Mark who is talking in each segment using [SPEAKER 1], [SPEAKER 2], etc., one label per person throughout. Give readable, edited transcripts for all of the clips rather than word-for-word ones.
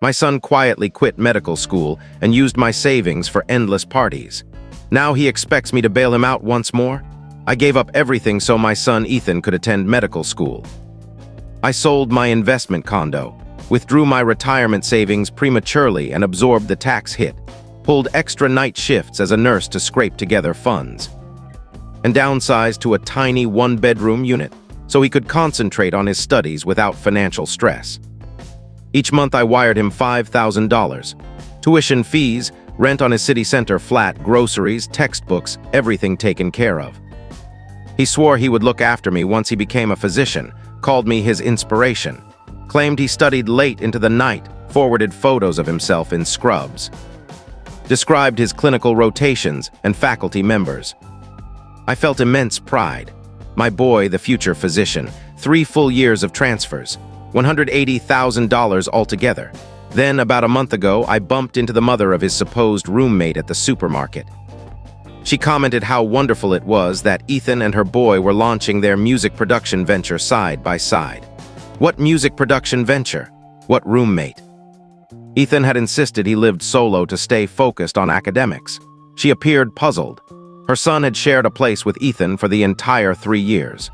[SPEAKER 1] My son quietly quit medical school and used my savings for endless parties. Now he expects me to bail him out once more? I gave up everything so my son Ethan could attend medical school. I sold my investment condo, withdrew my retirement savings prematurely and absorbed the tax hit, pulled extra night shifts as a nurse to scrape together funds, and downsized to a tiny one-bedroom unit so he could concentrate on his studies without financial stress. Each month I wired him $5,000. Tuition fees, rent on his city center flat, groceries, textbooks, everything taken care of. He swore he would look after me once he became a physician, called me his inspiration, claimed he studied late into the night, forwarded photos of himself in scrubs, described his clinical rotations and faculty members. I felt immense pride. My boy, the future physician, 3 full years of transfers, $180,000 altogether. Then, about a month ago, I bumped into the mother of his supposed roommate at the supermarket. She commented how wonderful it was that Ethan and her boy were launching their music production venture side by side. What music production venture? What roommate? Ethan had insisted he lived solo to stay focused on academics. She appeared puzzled. Her son had shared a place with Ethan for the entire 3 years.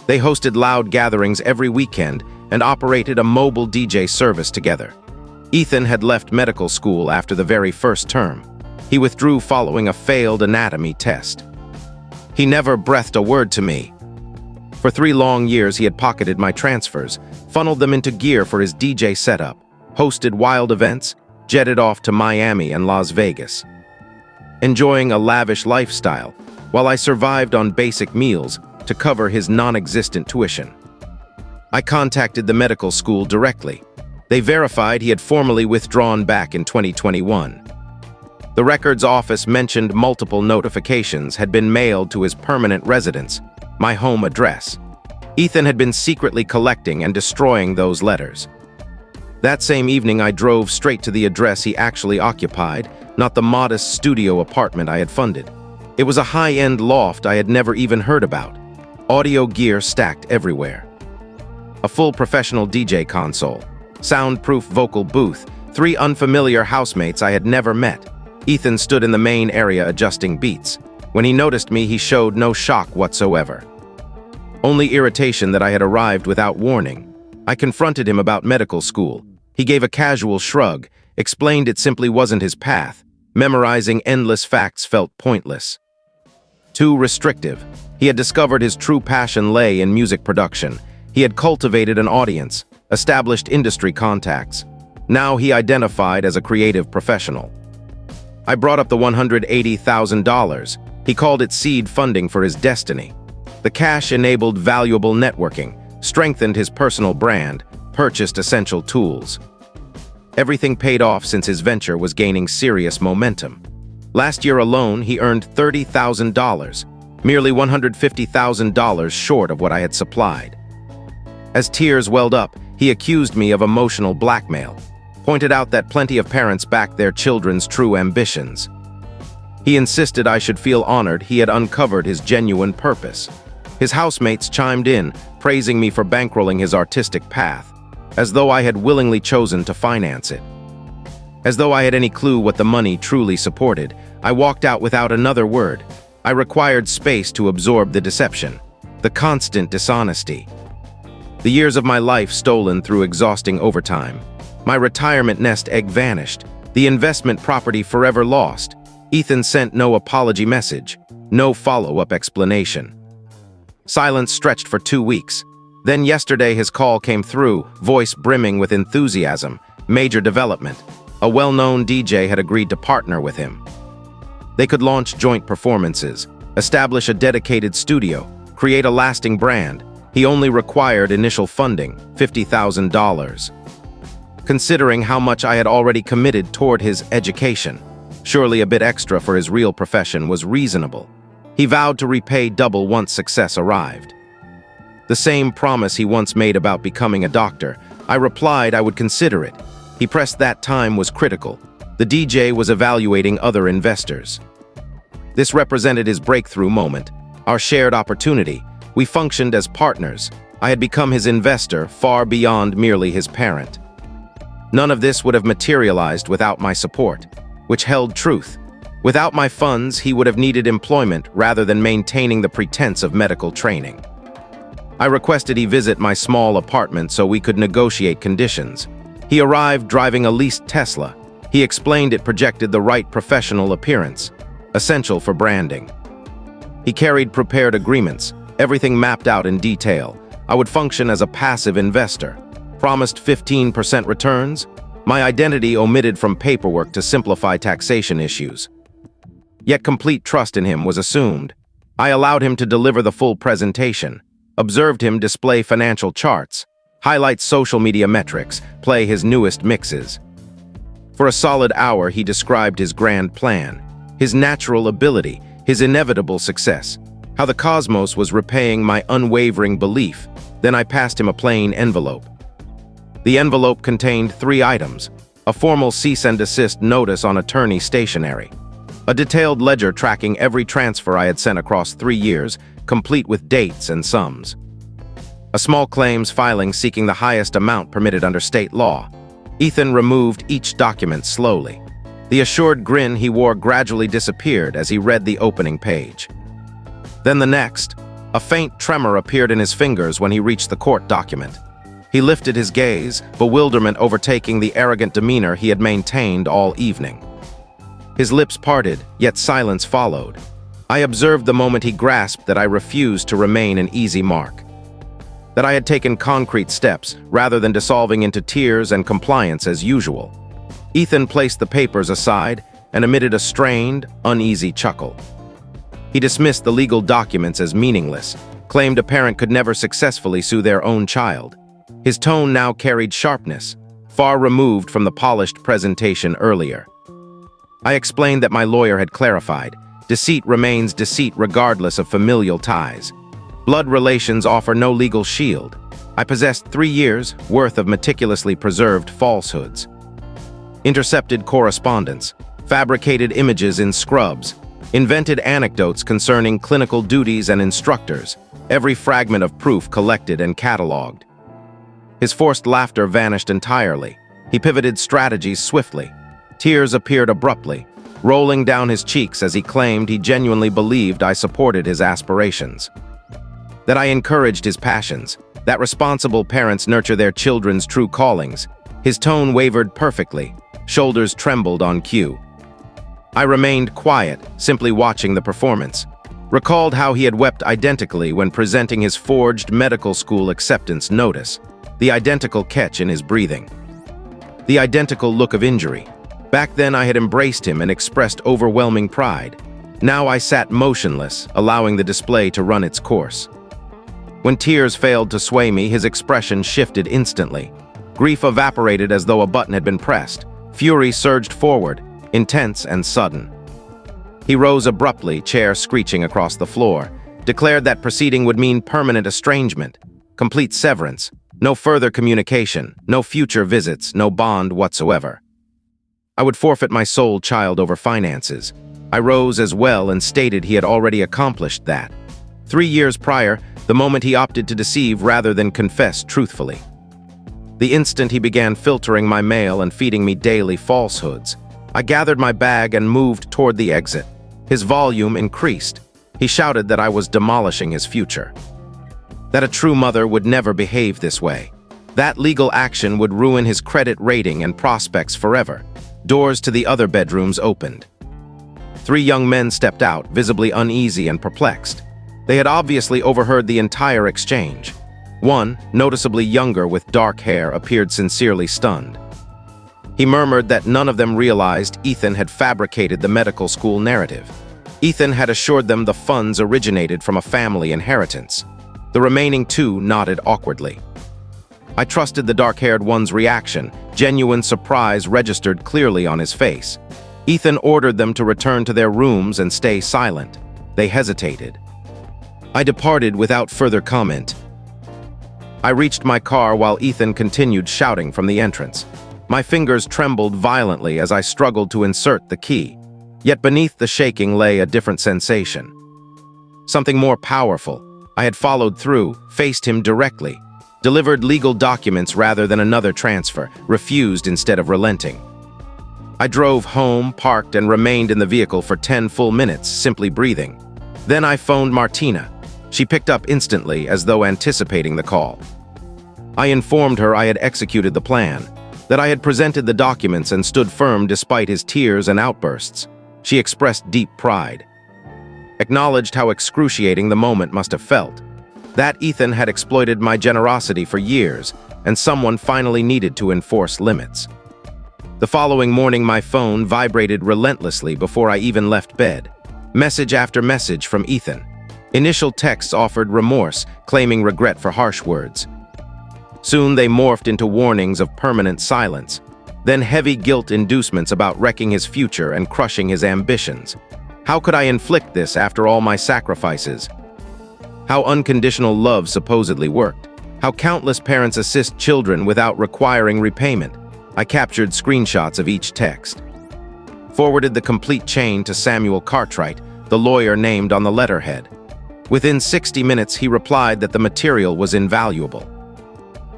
[SPEAKER 1] They hosted loud gatherings every weekend and operated a mobile DJ service together. Ethan had left medical school after the very first term. He withdrew following a failed anatomy test. He never breathed a word to me. For 3 long years he had pocketed my transfers, funneled them into gear for his DJ setup, hosted wild events, jetted off to Miami and Las Vegas, enjoying a lavish lifestyle, while I survived on basic meals to cover his non-existent tuition. I contacted the medical school directly. They verified he had formally withdrawn back in 2021. The records office mentioned multiple notifications had been mailed to his permanent residence, my home address. Ethan had been secretly collecting and destroying those letters. That same evening I drove straight to the address he actually occupied, not the modest studio apartment I had funded. It was a high-end loft I had never even heard about. Audio gear stacked everywhere. A full professional DJ console, soundproof vocal booth, 3 unfamiliar housemates I had never met. Ethan stood in the main area adjusting beats. When he noticed me, he showed no shock whatsoever. Only irritation that I had arrived without warning. I confronted him about medical school. He gave a casual shrug, explained it simply wasn't his path. Memorizing endless facts felt pointless. Too restrictive. He had discovered his true passion lay in music production. He had cultivated an audience, established industry contacts. Now he identified as a creative professional. I brought up the $180,000. He called it seed funding for his destiny. The cash enabled valuable networking, strengthened his personal brand, purchased essential tools. Everything paid off since his venture was gaining serious momentum. Last year alone, he earned $30,000, merely $150,000 short of what I had supplied. As tears welled up, he accused me of emotional blackmail, pointed out that plenty of parents back their children's true ambitions. He insisted I should feel honored he had uncovered his genuine purpose. His housemates chimed in, praising me for bankrolling his artistic path, as though I had willingly chosen to finance it. As though I had any clue what the money truly supported, I walked out without another word. I required space to absorb the deception, the constant dishonesty. The years of my life stolen through exhausting overtime. My retirement nest egg vanished, the investment property forever lost. Ethan sent no apology message, no follow-up explanation. Silence stretched for 2 weeks. Then yesterday his call came through, voice brimming with enthusiasm. Major development. A well-known DJ had agreed to partner with him. They could launch joint performances, establish a dedicated studio, create a lasting brand. He only required initial funding, $50,000. Considering how much I had already committed toward his education, surely a bit extra for his real profession was reasonable. He vowed to repay double once success arrived. The same promise he once made about becoming a doctor. I replied I would consider it. He pressed that time was critical. The DJ was evaluating other investors. This represented his breakthrough moment, our shared opportunity. We functioned as partners. I had become his investor, far beyond merely his parent. None of this would have materialized without my support, which held truth. Without my funds, he would have needed employment rather than maintaining the pretense of medical training. I requested he visit my small apartment so we could negotiate conditions. He arrived driving a leased Tesla. He explained it projected the right professional appearance, essential for branding. He carried prepared agreements, everything mapped out in detail. I would function as a passive investor. Promised 15% returns, my identity omitted from paperwork to simplify taxation issues. Yet complete trust in him was assumed. I allowed him to deliver the full presentation, observed him display financial charts, highlight social media metrics, play his newest mixes. For a solid hour, he described his grand plan, his natural ability, his inevitable success, how the cosmos was repaying my unwavering belief. Then I passed him a plain envelope. The envelope contained 3 items: a formal cease and desist notice on attorney stationery, a detailed ledger tracking every transfer I had sent across 3 years, complete with dates and sums, a small claims filing seeking the highest amount permitted under state law. Ethan removed each document slowly. The assured grin he wore gradually disappeared as he read the opening page. Then the next, a faint tremor appeared in his fingers when he reached the court document. He lifted his gaze, bewilderment overtaking the arrogant demeanor he had maintained all evening. His lips parted, yet silence followed. I observed the moment he grasped that I refused to remain an easy mark, that I had taken concrete steps rather than dissolving into tears and compliance as usual. Ethan placed the papers aside and emitted a strained, uneasy chuckle. He dismissed the legal documents as meaningless, claimed a parent could never successfully sue their own child. His tone now carried sharpness, far removed from the polished presentation earlier. I explained that my lawyer had clarified, deceit remains deceit regardless of familial ties. Blood relations offer no legal shield. I possessed 3 years' worth of meticulously preserved falsehoods. Intercepted correspondence, fabricated images in scrubs, invented anecdotes concerning clinical duties and instructors, every fragment of proof collected and catalogued. His forced laughter vanished entirely. He pivoted strategies swiftly. Tears appeared abruptly, rolling down his cheeks as he claimed he genuinely believed I supported his aspirations, that I encouraged his passions, that responsible parents nurture their children's true callings. His tone wavered perfectly, shoulders trembled on cue. I remained quiet, simply watching the performance. Recalled how he had wept identically when presenting his forged medical school acceptance notice, the identical catch in his breathing, the identical look of injury. Back then I had embraced him and expressed overwhelming pride. Now I sat motionless, allowing the display to run its course. When tears failed to sway me, his expression shifted instantly. Grief evaporated as though a button had been pressed. Fury surged forward, intense and sudden. He rose abruptly, chair screeching across the floor, declared that proceeding would mean permanent estrangement, complete severance, no further communication, no future visits, no bond whatsoever. I would forfeit my sole child over finances. I rose as well and stated he had already accomplished that. 3 years prior, the moment he opted to deceive rather than confess truthfully. The instant he began filtering my mail and feeding me daily falsehoods. I gathered my bag and moved toward the exit. His volume increased. He shouted that I was demolishing his future, that a true mother would never behave this way. That legal action would ruin his credit rating and prospects forever. Doors to the other bedrooms opened. 3 young men stepped out, visibly uneasy and perplexed. They had obviously overheard the entire exchange. One, noticeably younger with dark hair, appeared sincerely stunned. He murmured that none of them realized Ethan had fabricated the medical school narrative. Ethan had assured them the funds originated from a family inheritance. The remaining 2 nodded awkwardly. I trusted the dark-haired one's reaction. Genuine surprise registered clearly on his face. Ethan ordered them to return to their rooms and stay silent. They hesitated. I departed without further comment. I reached my car while Ethan continued shouting from the entrance. My fingers trembled violently as I struggled to insert the key. Yet beneath the shaking lay a different sensation. Something more powerful. I had followed through, faced him directly. delivered legal documents rather than another transfer, refused instead of relenting. I drove home, parked, and remained in the vehicle for 10 full minutes, simply breathing. Then I phoned Martina. She picked up instantly, as though anticipating the call. I informed her I had executed the plan, that I had presented the documents and stood firm despite his tears and outbursts. She expressed deep pride, acknowledged how excruciating the moment must have felt, that Ethan had exploited my generosity for years, and someone finally needed to enforce limits. The following morning, my phone vibrated relentlessly before I even left bed. Message after message from Ethan. Initial texts offered remorse, claiming regret for harsh words. Soon they morphed into warnings of permanent silence, then heavy guilt inducements about wrecking his future and crushing his ambitions. How could I inflict this after all my sacrifices? How unconditional love supposedly worked. How countless parents assist children without requiring repayment. I captured screenshots of each text. Forwarded the complete chain to Samuel Cartwright, the lawyer named on the letterhead. Within 60 minutes, he replied that the material was invaluable.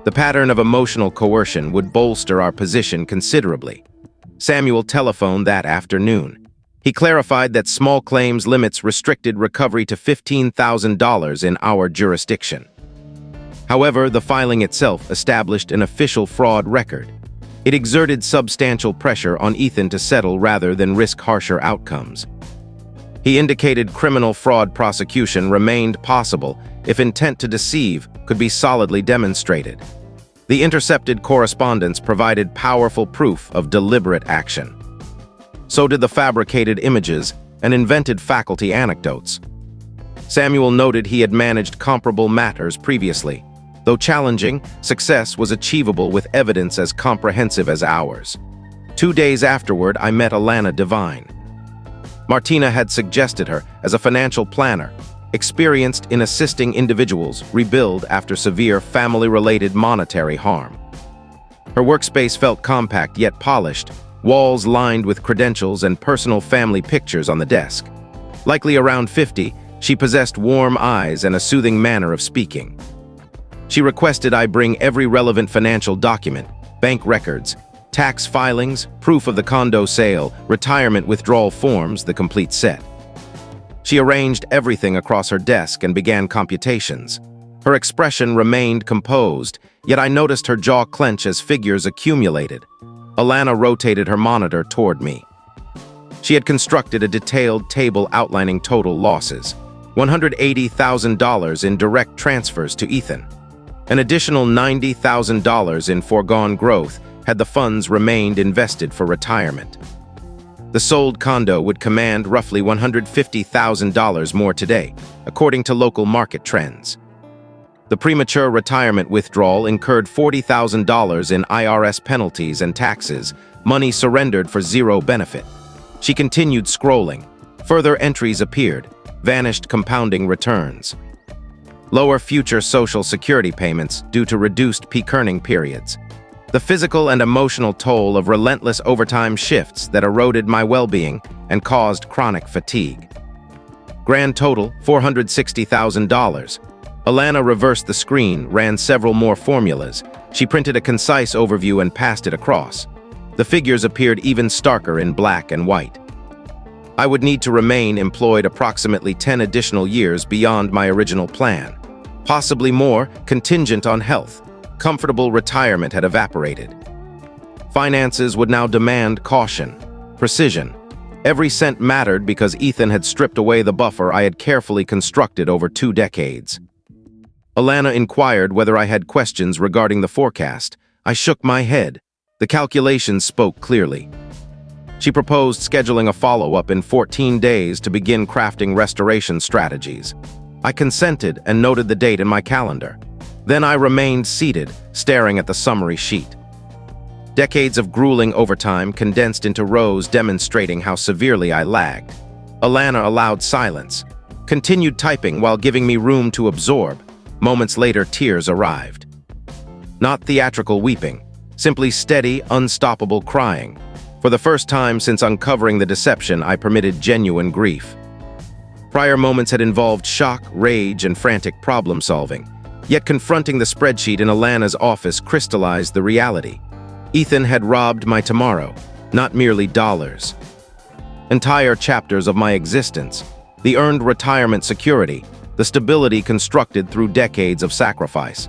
[SPEAKER 1] The pattern of emotional coercion would bolster our position considerably. Samuel telephoned that afternoon. He clarified that small claims limits restricted recovery to $15,000 in our jurisdiction. However, the filing itself established an official fraud record. It exerted substantial pressure on Ethan to settle rather than risk harsher outcomes. He indicated criminal fraud prosecution remained possible if intent to deceive could be solidly demonstrated. The intercepted correspondence provided powerful proof of deliberate action. So did the fabricated images and invented faculty anecdotes. Samuel noted he had managed comparable matters previously. Though challenging, success was achievable with evidence as comprehensive as ours. 2 days afterward, I met Alana Devine. Martina had suggested her as a financial planner, experienced in assisting individuals rebuild after severe family-related monetary harm. Her workspace felt compact yet polished, walls lined with credentials and personal family pictures on the desk. Likely around 50, she possessed warm eyes and a soothing manner of speaking. She requested I bring every relevant financial document, bank records, tax filings, proof of the condo sale, retirement withdrawal forms, the complete set. She arranged everything across her desk and began computations. Her expression remained composed, yet I noticed her jaw clench as figures accumulated. Alana rotated her monitor toward me. She had constructed a detailed table outlining total losses, $180,000 in direct transfers to Ethan. An additional $90,000 in foregone growth had the funds remained invested for retirement. The sold condo would command roughly $150,000 more today, according to local market trends. The premature retirement withdrawal incurred $40,000 in IRS penalties and taxes, money surrendered for zero benefit. She continued scrolling. Further entries appeared, vanished compounding returns. Lower future Social Security payments due to reduced peak earning periods. The physical and emotional toll of relentless overtime shifts that eroded my well-being and caused chronic fatigue. Grand total, $460,000. Alana reversed the screen, ran several more formulas. She printed a concise overview and passed it across. The figures appeared even starker in black and white. I would need to remain employed approximately 10 additional years beyond my original plan. Possibly more, contingent on health. Comfortable retirement had evaporated. Finances would now demand caution, precision. Every cent mattered because Ethan had stripped away the buffer I had carefully constructed over 2 decades. Alana inquired whether I had questions regarding the forecast. I shook my head. The calculations spoke clearly. She proposed scheduling a follow-up in 14 days to begin crafting restoration strategies. I consented and noted the date in my calendar. Then I remained seated, staring at the summary sheet. Decades of grueling overtime condensed into rows demonstrating how severely I lagged. Alana allowed silence, continued typing while giving me room to absorb. Moments later, tears arrived. Not theatrical weeping, simply steady, unstoppable crying. For the first time since uncovering the deception, I permitted genuine grief. Prior moments had involved shock, rage, and frantic problem-solving. Yet confronting the spreadsheet in Alana's office crystallized the reality. Ethan had robbed my tomorrow, not merely dollars. Entire chapters of my existence, the earned retirement security, the stability constructed through decades of sacrifice.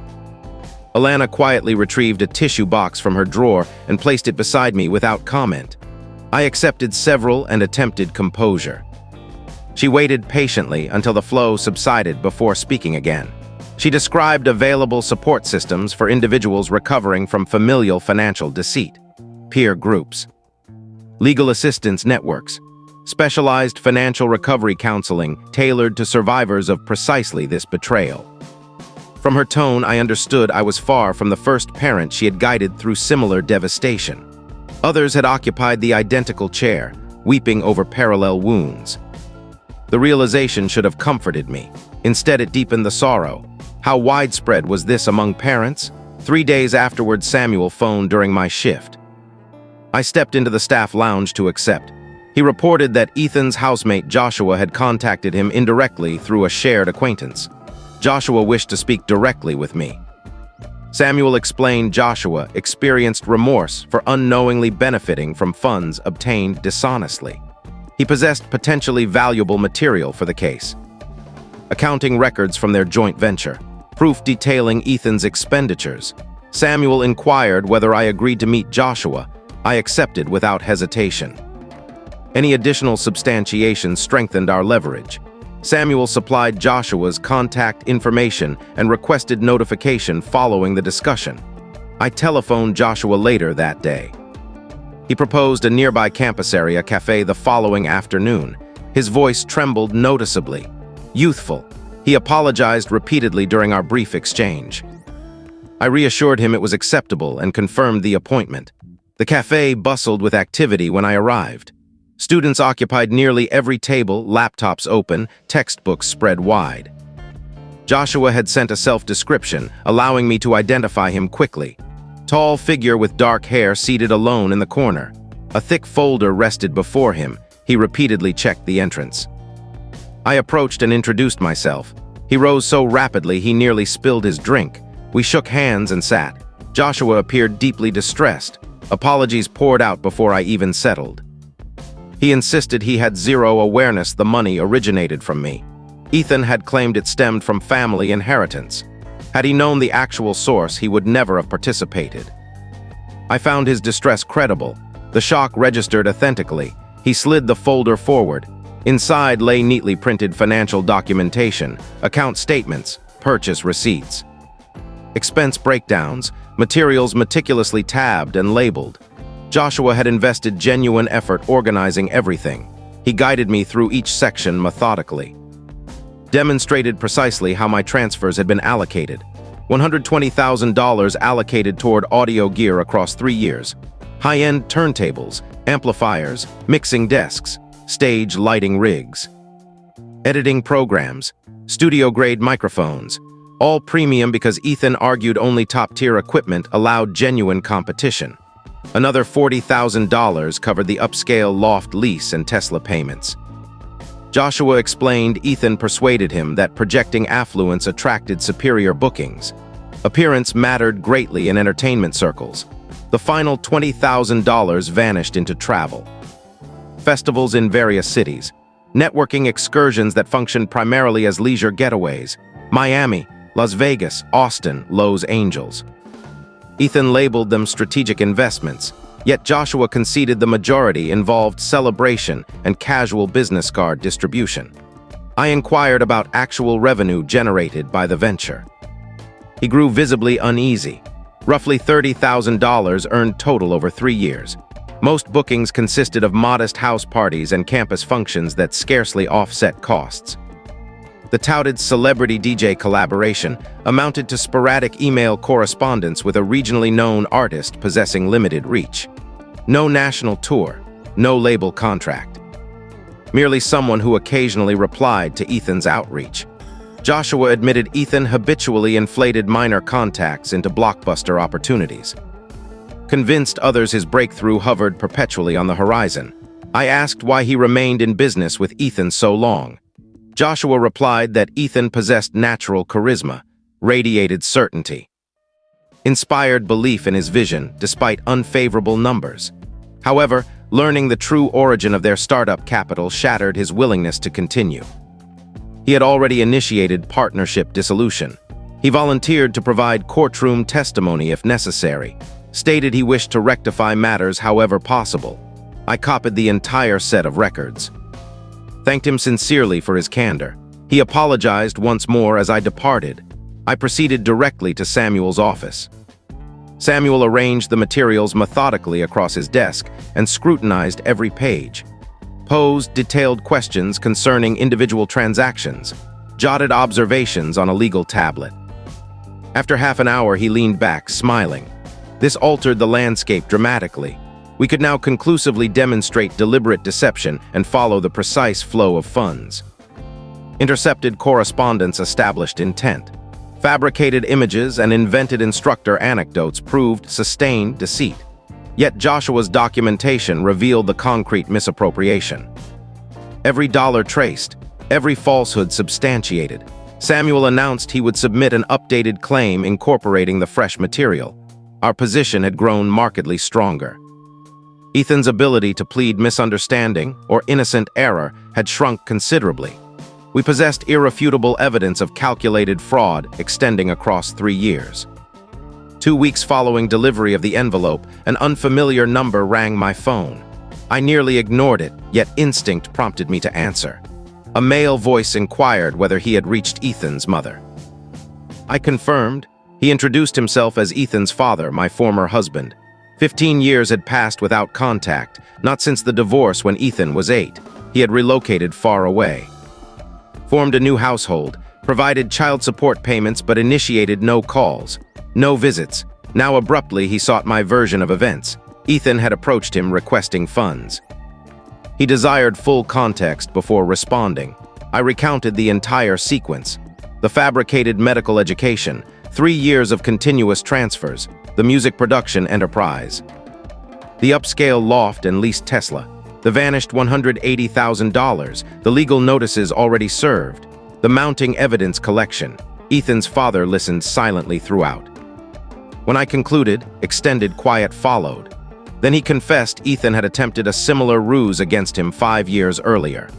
[SPEAKER 1] Alana quietly retrieved a tissue box from her drawer and placed it beside me without comment. I accepted several and attempted composure. She waited patiently until the flow subsided before speaking again. She described available support systems for individuals recovering from familial financial deceit, peer groups, legal assistance networks, specialized financial recovery counseling tailored to survivors of precisely this betrayal. From her tone, I understood I was far from the first parent she had guided through similar devastation. Others had occupied the identical chair, weeping over parallel wounds. The realization should have comforted me. Instead, it deepened the sorrow. How widespread was this among parents? 3 days afterward, Samuel phoned during my shift. I stepped into the staff lounge to accept. He reported that Ethan's housemate Joshua had contacted him indirectly through a shared acquaintance. Joshua wished to speak directly with me. Samuel explained Joshua experienced remorse for unknowingly benefiting from funds obtained dishonestly. He possessed potentially valuable material for the case. Accounting records from their joint venture, proof detailing Ethan's expenditures. Samuel inquired whether I agreed to meet Joshua. I accepted without hesitation. Any additional substantiation strengthened our leverage. Samuel supplied Joshua's contact information and requested notification following the discussion. I telephoned Joshua later that day. He proposed a nearby campus area cafe the following afternoon. His voice trembled noticeably. Youthful, he apologized repeatedly during our brief exchange. I reassured him it was acceptable and confirmed the appointment. The cafe bustled with activity when I arrived. Students occupied nearly every table, laptops open, textbooks spread wide. Joshua had sent a self-description, allowing me to identify him quickly. Tall figure with dark hair seated alone in the corner. A thick folder rested before him. He repeatedly checked the entrance. I approached and introduced myself. He rose so rapidly he nearly spilled his drink. We shook hands and sat. Joshua appeared deeply distressed. Apologies poured out before I even settled. He insisted he had zero awareness the money originated from me. Ethan had claimed it stemmed from family inheritance. Had he known the actual source, he would never have participated. I found his distress credible. The shock registered authentically. He slid the folder forward. Inside lay neatly printed financial documentation, account statements, purchase receipts, expense breakdowns, materials meticulously tabbed and labeled. Joshua had invested genuine effort organizing everything. He guided me through each section methodically. Demonstrated precisely how my transfers had been allocated. $120,000 allocated toward audio gear across 3 years. High-end turntables, amplifiers, mixing desks, stage lighting rigs, editing programs, studio-grade microphones. All premium because Ethan argued only top-tier equipment allowed genuine competition. Another $40,000 covered the upscale loft lease and Tesla payments. Joshua explained Ethan persuaded him that projecting affluence attracted superior bookings. Appearance mattered greatly in entertainment circles. The final $20,000 vanished into travel. Festivals in various cities. Networking excursions that functioned primarily as leisure getaways. Miami, Las Vegas, Austin, Los Angeles. Ethan labeled them strategic investments, yet Joshua conceded the majority involved celebration and casual business card distribution. I inquired about actual revenue generated by the venture. He grew visibly uneasy. Roughly $30,000 earned total over 3 years. Most bookings consisted of modest house parties and campus functions that scarcely offset costs. The touted celebrity DJ collaboration amounted to sporadic email correspondence with a regionally known artist possessing limited reach. No national tour, no label contract. Merely someone who occasionally replied to Ethan's outreach. Joshua admitted Ethan habitually inflated minor contacts into blockbuster opportunities. Convinced others his breakthrough hovered perpetually on the horizon, I asked why he remained in business with Ethan so long. Joshua replied that Ethan possessed natural charisma, radiated certainty. Inspired belief in his vision despite unfavorable numbers. However, learning the true origin of their startup capital shattered his willingness to continue. He had already initiated partnership dissolution. He volunteered to provide courtroom testimony if necessary, stated he wished to rectify matters however possible. I copied the entire set of records. Thanked him sincerely for his candor. He apologized once more as I departed. I proceeded directly to Samuel's office. Samuel arranged the materials methodically across his desk and scrutinized every page. Posed detailed questions concerning individual transactions, jotted observations on a legal tablet. After half an hour, he leaned back, smiling. This altered the landscape dramatically. We could now conclusively demonstrate deliberate deception and follow the precise flow of funds. Intercepted correspondence established intent. Fabricated images and invented instructor anecdotes proved sustained deceit. Yet Joshua's documentation revealed the concrete misappropriation. Every dollar traced, every falsehood substantiated. Samuel announced he would submit an updated claim incorporating the fresh material. Our position had grown markedly stronger. Ethan's ability to plead misunderstanding or innocent error had shrunk considerably. We possessed irrefutable evidence of calculated fraud extending across 3 years. 2 weeks following delivery of the envelope, an unfamiliar number rang my phone. I nearly ignored it, yet instinct prompted me to answer. A male voice inquired whether he had reached Ethan's mother. I confirmed. He introduced himself as Ethan's father, my former husband. 15 years had passed without contact, not since the divorce when Ethan was 8. He had relocated far away. Formed a new household, provided child support payments but initiated no calls, no visits. Now abruptly he sought my version of events. Ethan had approached him requesting funds. He desired full context before responding. I recounted the entire sequence. The fabricated medical education, 3 years of continuous transfers, the music production enterprise, the upscale loft and leased Tesla, the vanished $180,000, the legal notices already served, the mounting evidence collection. Ethan's father listened silently throughout. When I concluded, extended quiet followed. Then he confessed Ethan had attempted a similar ruse against him 5 years earlier.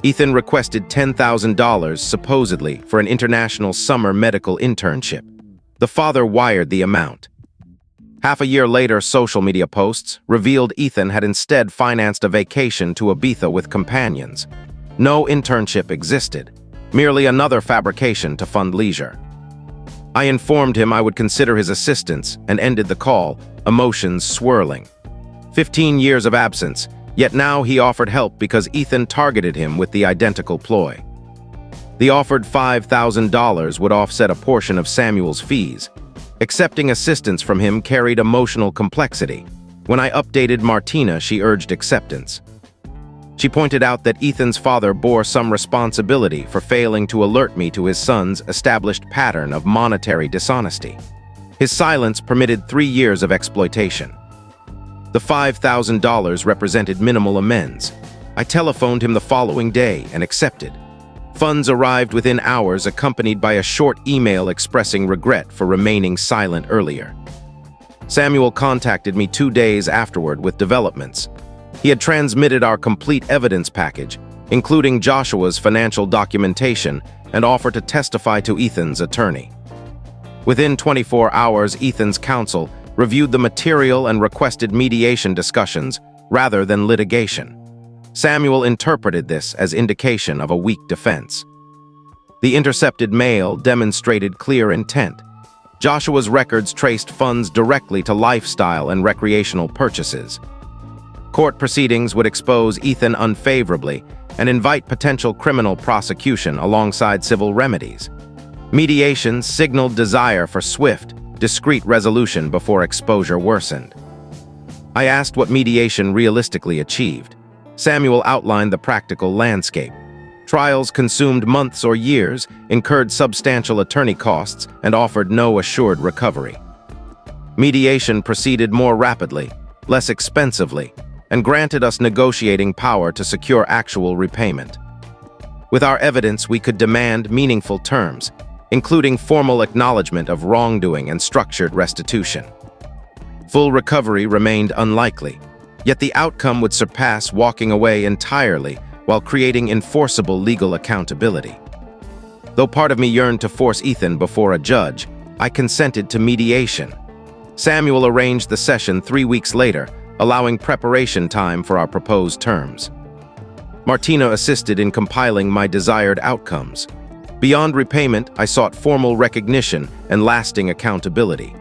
[SPEAKER 1] Ethan requested $10,000 supposedly for an international summer medical internship. The father wired the amount. Half a year later, social media posts revealed Ethan had instead financed a vacation to Ibiza with companions. No internship existed, merely another fabrication to fund leisure. I informed him I would consider his assistance and ended the call, emotions swirling. 15 years of absence, yet now he offered help because Ethan targeted him with the identical ploy. The offered $5,000 would offset a portion of Samuel's fees. Accepting assistance from him carried emotional complexity. When I updated Martina, she urged acceptance. She pointed out that Ethan's father bore some responsibility for failing to alert me to his son's established pattern of monetary dishonesty. His silence permitted 3 years of exploitation. The $5,000 represented minimal amends. I telephoned him the following day and accepted. Funds arrived within hours, accompanied by a short email expressing regret for remaining silent earlier. Samuel contacted me 2 days afterward with developments. He had transmitted our complete evidence package, including Joshua's financial documentation, and offered to testify to Ethan's attorney. Within 24 hours, Ethan's counsel reviewed the material and requested mediation discussions rather than litigation. Samuel interpreted this as indication of a weak defense. The intercepted mail demonstrated clear intent. Joshua's records traced funds directly to lifestyle and recreational purchases. Court proceedings would expose Ethan unfavorably and invite potential criminal prosecution alongside civil remedies. Mediation signaled desire for swift, discreet resolution before exposure worsened. I asked what mediation realistically achieved. Samuel outlined the practical landscape. Trials consumed months or years, incurred substantial attorney costs, and offered no assured recovery. Mediation proceeded more rapidly, less expensively, and granted us negotiating power to secure actual repayment. With our evidence, we could demand meaningful terms. including formal acknowledgement of wrongdoing and structured restitution. Full recovery remained unlikely, yet the outcome would surpass walking away entirely while creating enforceable legal accountability. Though part of me yearned to force Ethan before a judge, I consented to mediation. Samuel arranged the session 3 weeks later, allowing preparation time for our proposed terms. Martina assisted in compiling my desired outcomes. Beyond repayment, I sought formal recognition and lasting accountability.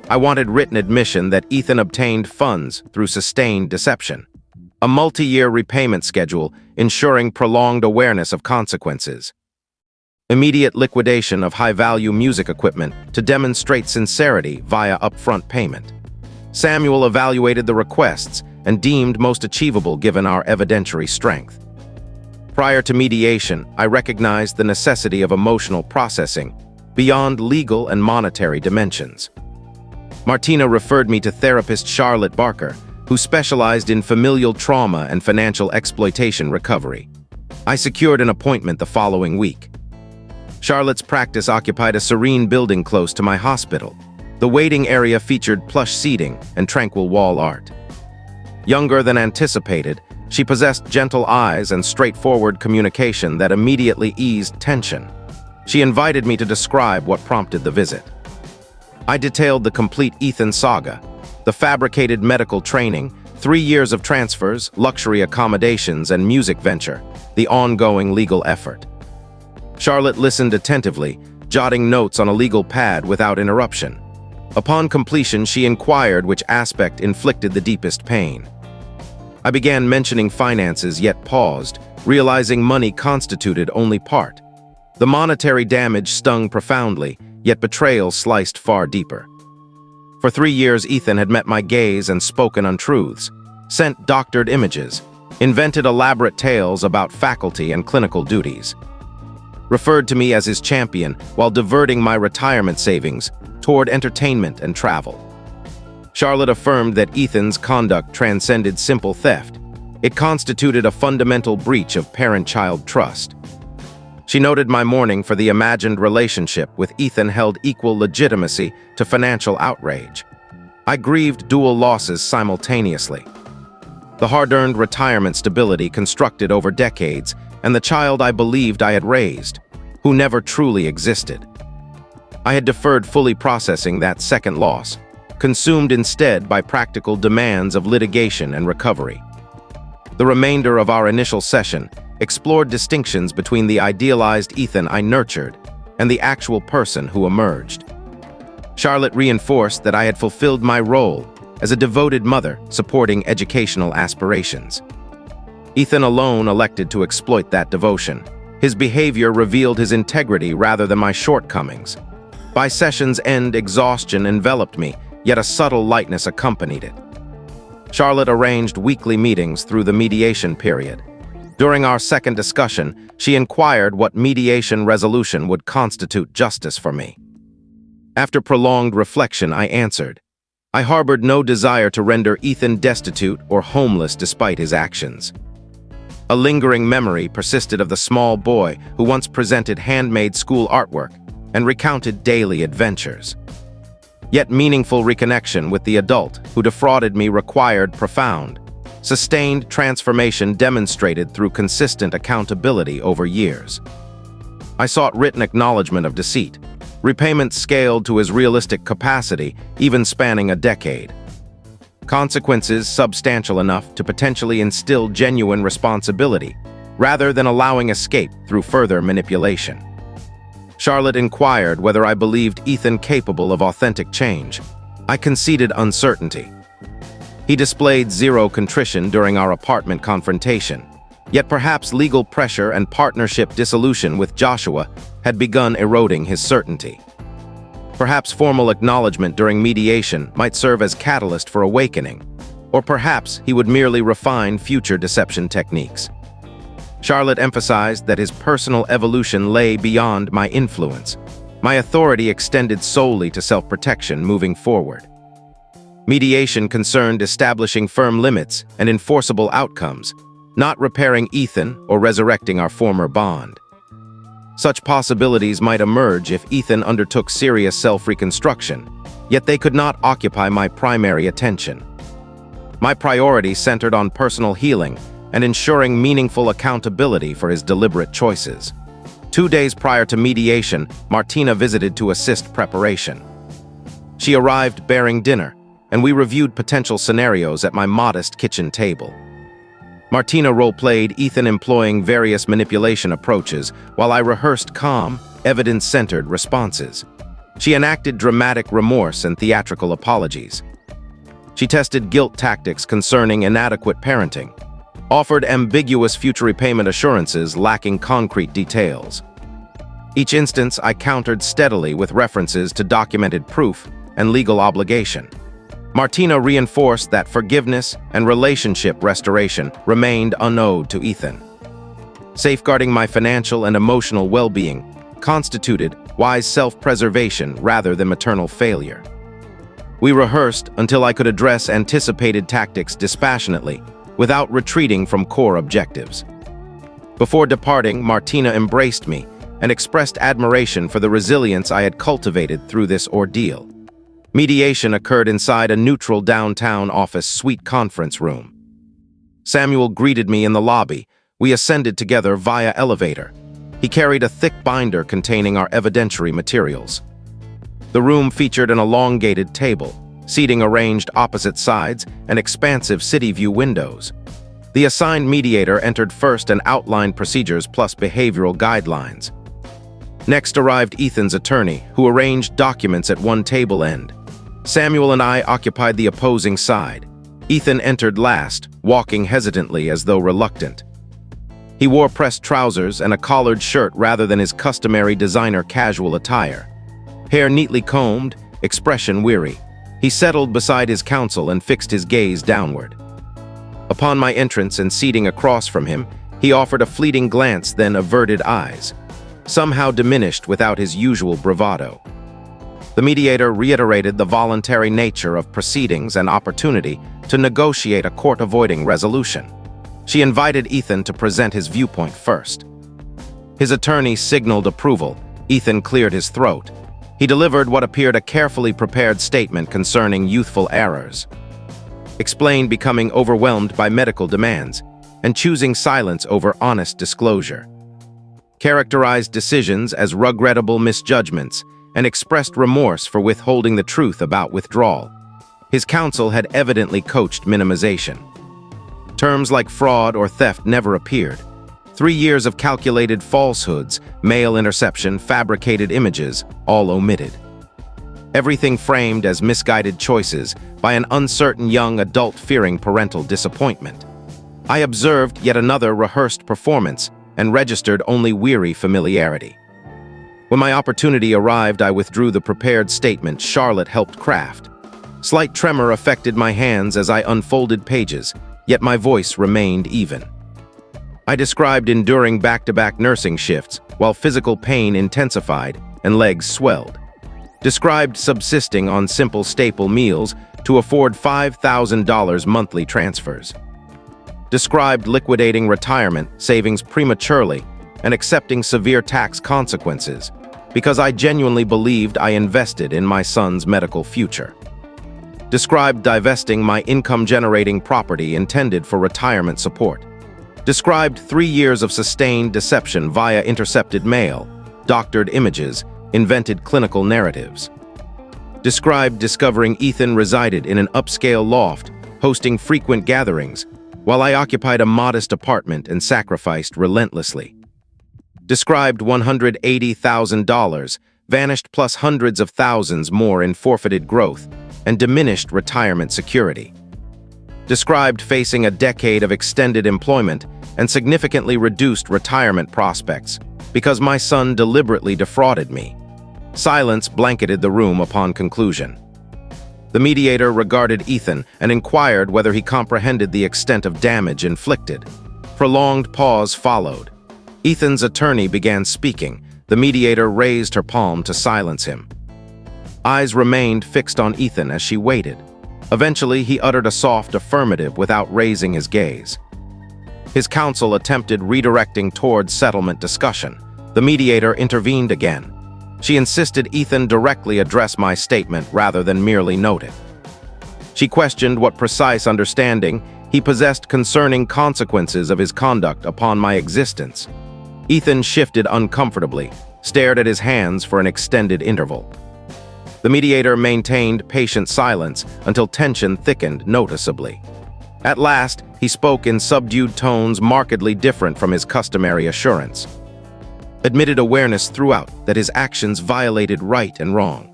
[SPEAKER 1] I wanted written admission that Ethan obtained funds through sustained deception, a multi-year repayment schedule ensuring prolonged awareness of consequences, immediate liquidation of high-value music equipment to demonstrate sincerity via upfront payment. Samuel evaluated the requests and deemed most achievable given our evidentiary strength. Prior to mediation, I recognized the necessity of emotional processing beyond legal and monetary dimensions. Martina referred me to therapist Charlotte Barker, who specialized in familial trauma and financial exploitation recovery. I secured an appointment the following week. Charlotte's practice occupied a serene building close to my hospital. The waiting area featured plush seating and tranquil wall art. Younger than anticipated, she possessed gentle eyes and straightforward communication that immediately eased tension. She invited me to describe what prompted the visit. I detailed the complete Ethan saga, the fabricated medical training, 3 years of transfers, luxury accommodations, and music venture, the ongoing legal effort. Charlotte listened attentively, jotting notes on a legal pad without interruption. Upon completion, she inquired which aspect inflicted the deepest pain. I began mentioning finances, yet paused, realizing money constituted only part. The monetary damage stung profoundly, yet betrayal sliced far deeper. For 3 years, Ethan had met my gaze and spoken untruths, sent doctored images, invented elaborate tales about faculty and clinical duties, referred to me as his champion while diverting my retirement savings toward entertainment and travel. Charlotte affirmed that Ethan's conduct transcended simple theft. It constituted a fundamental breach of parent-child trust. She noted my mourning for the imagined relationship with Ethan held equal legitimacy to financial outrage. I grieved dual losses simultaneously. The hard-earned retirement stability constructed over decades and the child I believed I had raised, who never truly existed. I had deferred fully processing that second loss, consumed instead by practical demands of litigation and recovery. The remainder of our initial session explored distinctions between the idealized Ethan I nurtured and the actual person who emerged. Charlotte reinforced that I had fulfilled my role as a devoted mother supporting educational aspirations. Ethan alone elected to exploit that devotion. His behavior revealed his integrity rather than my shortcomings. By session's end, exhaustion enveloped me, yet a subtle lightness accompanied it. Charlotte arranged weekly meetings through the mediation period. During our second discussion, she inquired what mediation resolution would constitute justice for me. After prolonged reflection, I answered, I harbored no desire to render Ethan destitute or homeless despite his actions. A lingering memory persisted of the small boy who once presented handmade school artwork and recounted daily adventures. Yet meaningful reconnection with the adult who defrauded me required profound, sustained transformation demonstrated through consistent accountability over years. I sought written acknowledgement of deceit, repayment scaled to his realistic capacity, even spanning a decade. Consequences substantial enough to potentially instill genuine responsibility, rather than allowing escape through further manipulation. Charlotte inquired whether I believed Ethan capable of authentic change. I conceded uncertainty. He displayed zero contrition during our apartment confrontation, yet perhaps legal pressure and partnership dissolution with Joshua had begun eroding his certainty. Perhaps formal acknowledgement during mediation might serve as catalyst for awakening, or perhaps he would merely refine future deception techniques. Charlotte emphasized that his personal evolution lay beyond my influence. My authority extended solely to self-protection moving forward. Mediation concerned establishing firm limits and enforceable outcomes, not repairing Ethan or resurrecting our former bond. Such possibilities might emerge if Ethan undertook serious self-reconstruction, yet they could not occupy my primary attention. My priority centered on personal healing and ensuring meaningful accountability for his deliberate choices. 2 days prior to mediation, Martina visited to assist preparation. She arrived bearing dinner, and we reviewed potential scenarios at my modest kitchen table. Martina role-played Ethan employing various manipulation approaches while I rehearsed calm, evidence-centered responses. She enacted dramatic remorse and theatrical apologies. She tested guilt tactics concerning inadequate parenting, offered ambiguous future repayment assurances lacking concrete details. Each instance I countered steadily with references to documented proof and legal obligation. Martina reinforced that forgiveness and relationship restoration remained unowed to Ethan. Safeguarding my financial and emotional well-being constituted wise self-preservation rather than maternal failure. We rehearsed until I could address anticipated tactics dispassionately, without retreating from core objectives. Before departing, Martina embraced me and expressed admiration for the resilience I had cultivated through this ordeal. Mediation occurred inside a neutral downtown office suite conference room. Samuel greeted me in the lobby. We ascended together via elevator. He carried a thick binder containing our evidentiary materials. The room featured an elongated table, seating arranged opposite sides, and expansive city view windows. The assigned mediator entered first and outlined procedures plus behavioral guidelines. Next arrived Ethan's attorney, who arranged documents at one table end. Samuel and I occupied the opposing side. Ethan entered last, walking hesitantly as though reluctant. He wore pressed trousers and a collared shirt rather than his customary designer casual attire. Hair neatly combed, expression weary. He settled beside his counsel and fixed his gaze downward. Upon my entrance and seating across from him, he offered a fleeting glance, then averted eyes, somehow diminished without his usual bravado. The mediator reiterated the voluntary nature of proceedings and opportunity to negotiate a court-avoiding resolution. She invited Ethan to present his viewpoint first. His attorney signaled approval. Ethan cleared his throat. He delivered what appeared a carefully prepared statement concerning youthful errors. Explained becoming overwhelmed by medical demands and choosing silence over honest disclosure. Characterized decisions as regrettable misjudgments and expressed remorse for withholding the truth about withdrawal. His counsel had evidently coached minimization. Terms like fraud or theft never appeared. 3 years of calculated falsehoods, mail interception, fabricated images, all omitted. Everything framed as misguided choices by an uncertain young adult fearing parental disappointment. I observed yet another rehearsed performance and registered only weary familiarity. When my opportunity arrived, I withdrew the prepared statement Charlotte helped craft. Slight tremor affected my hands as I unfolded pages, yet my voice remained even. I described enduring back-to-back nursing shifts while physical pain intensified and legs swelled. Described subsisting on simple staple meals to afford $5,000 monthly transfers. Described liquidating retirement savings prematurely and accepting severe tax consequences because I genuinely believed I invested in my son's medical future. Described divesting my income-generating property intended for retirement support. Described 3 years of sustained deception via intercepted mail, doctored images, invented clinical narratives. Described discovering Ethan resided in an upscale loft, hosting frequent gatherings, while I occupied a modest apartment and sacrificed relentlessly. Described $180,000, vanished plus hundreds of thousands more in forfeited growth, and diminished retirement security. Described facing a decade of extended employment and significantly reduced retirement prospects because my son deliberately defrauded me. Silence blanketed the room upon conclusion. The mediator regarded Ethan and inquired whether he comprehended the extent of damage inflicted. Prolonged pause followed. Ethan's attorney began speaking. The mediator raised her palm to silence him. Eyes remained fixed on Ethan as she waited. Eventually, he uttered a soft affirmative without raising his gaze. His counsel attempted redirecting towards settlement discussion. The mediator intervened again. She insisted Ethan directly address my statement rather than merely note it. She questioned what precise understanding he possessed concerning consequences of his conduct upon my existence. Ethan shifted uncomfortably, stared at his hands for an extended interval. The mediator maintained patient silence until tension thickened noticeably. At last, he spoke in subdued tones markedly different from his customary assurance. Admitted awareness throughout that his actions violated right and wrong.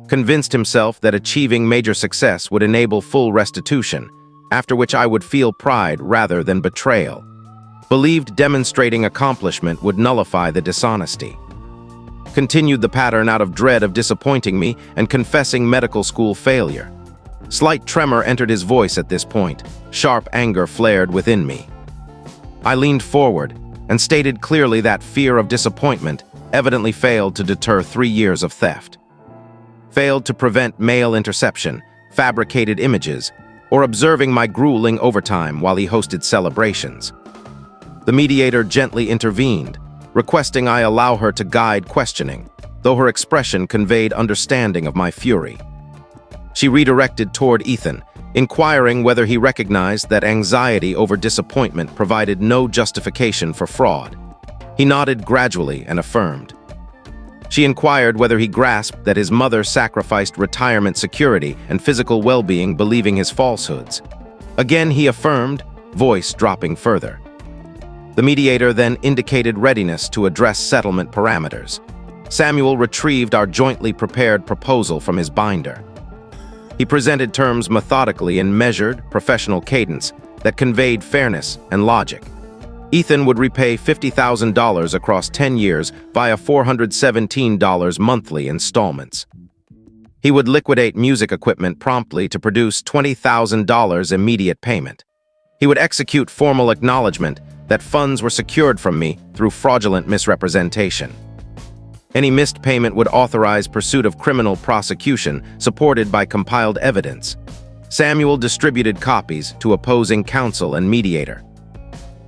[SPEAKER 1] Convinced himself that achieving major success would enable full restitution, after which I would feel pride rather than betrayal. Believed demonstrating accomplishment would nullify the dishonesty. Continued the pattern out of dread of disappointing me and confessing medical school failure. Slight tremor entered his voice at this point. Sharp anger flared within me. I leaned forward and stated clearly that fear of disappointment evidently failed to deter 3 years of theft. Failed to prevent mail interception, fabricated images, or observing my grueling overtime while he hosted celebrations. The mediator gently intervened, requesting I allow her to guide questioning, though her expression conveyed understanding of my fury. She redirected toward Ethan, inquiring whether he recognized that anxiety over disappointment provided no justification for fraud. He nodded gradually and affirmed. She inquired whether he grasped that his mother sacrificed retirement security and physical well-being believing his falsehoods. Again he affirmed, voice dropping further. The mediator then indicated readiness to address settlement parameters. Samuel retrieved our jointly prepared proposal from his binder. He presented terms methodically in measured, professional cadence that conveyed fairness and logic. Ethan would repay $50,000 across 10 years via $417 monthly installments. He would liquidate music equipment promptly to produce $20,000 immediate payment. He would execute formal acknowledgement that funds were secured from me through fraudulent misrepresentation. Any missed payment would authorize pursuit of criminal prosecution supported by compiled evidence. Samuel distributed copies to opposing counsel and mediator.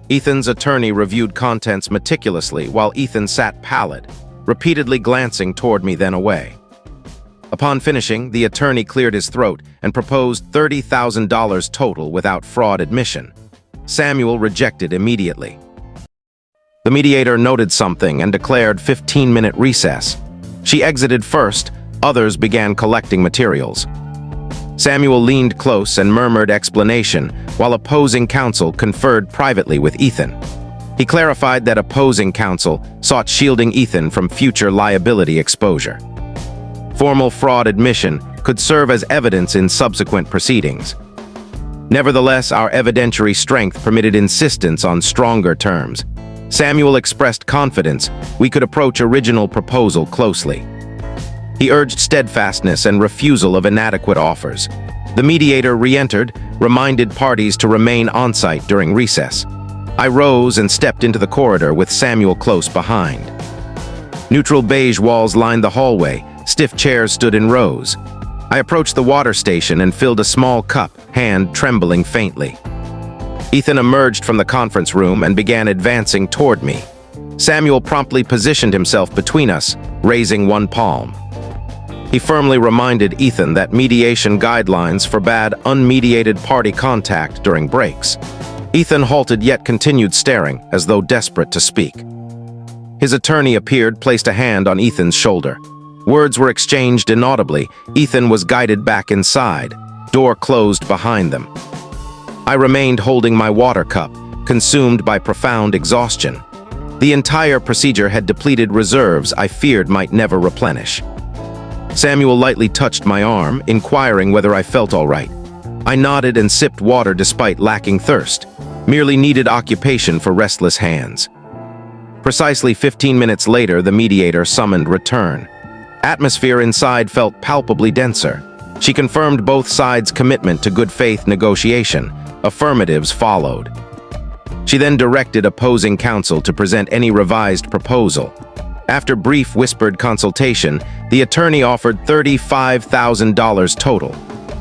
[SPEAKER 1] Ethan's attorney reviewed contents meticulously while Ethan sat pallid, repeatedly glancing toward me then away. Upon finishing, the attorney cleared his throat and proposed $30,000 total without fraud admission. Samuel rejected immediately. The mediator noted something and declared 15-minute recess. She exited first, others began collecting materials. Samuel leaned close and murmured explanation, while opposing counsel conferred privately with Ethan. He clarified that opposing counsel sought shielding Ethan from future liability exposure. Formal fraud admission could serve as evidence in subsequent proceedings. Nevertheless, our evidentiary strength permitted insistence on stronger terms. Samuel expressed confidence we could approach original proposal closely. He urged steadfastness and refusal of inadequate offers. The mediator re-entered, reminded parties to remain on-site during recess. I rose and stepped into the corridor with Samuel close behind. Neutral beige walls lined the hallway, stiff chairs stood in rows. I approached the water station and filled a small cup, hand trembling faintly. Ethan emerged from the conference room and began advancing toward me. Samuel promptly positioned himself between us, raising one palm. He firmly reminded Ethan that mediation guidelines forbade unmediated party contact during breaks. Ethan halted yet continued staring, as though desperate to speak. His attorney appeared, placed a hand on Ethan's shoulder. Words were exchanged inaudibly. Ethan was guided back inside. Door closed behind them. I remained holding my water cup, consumed by profound exhaustion. The entire procedure had depleted reserves I feared might never replenish. Samuel lightly touched my arm, inquiring whether I felt all right. I nodded and sipped water despite lacking thirst, merely needed occupation for restless hands. Precisely 15 minutes later, the mediator summoned return. Atmosphere inside felt palpably denser. She confirmed both sides' commitment to good faith negotiation. Affirmatives followed. She then directed opposing counsel to present any revised proposal. After brief whispered consultation, the attorney offered $35,000 total.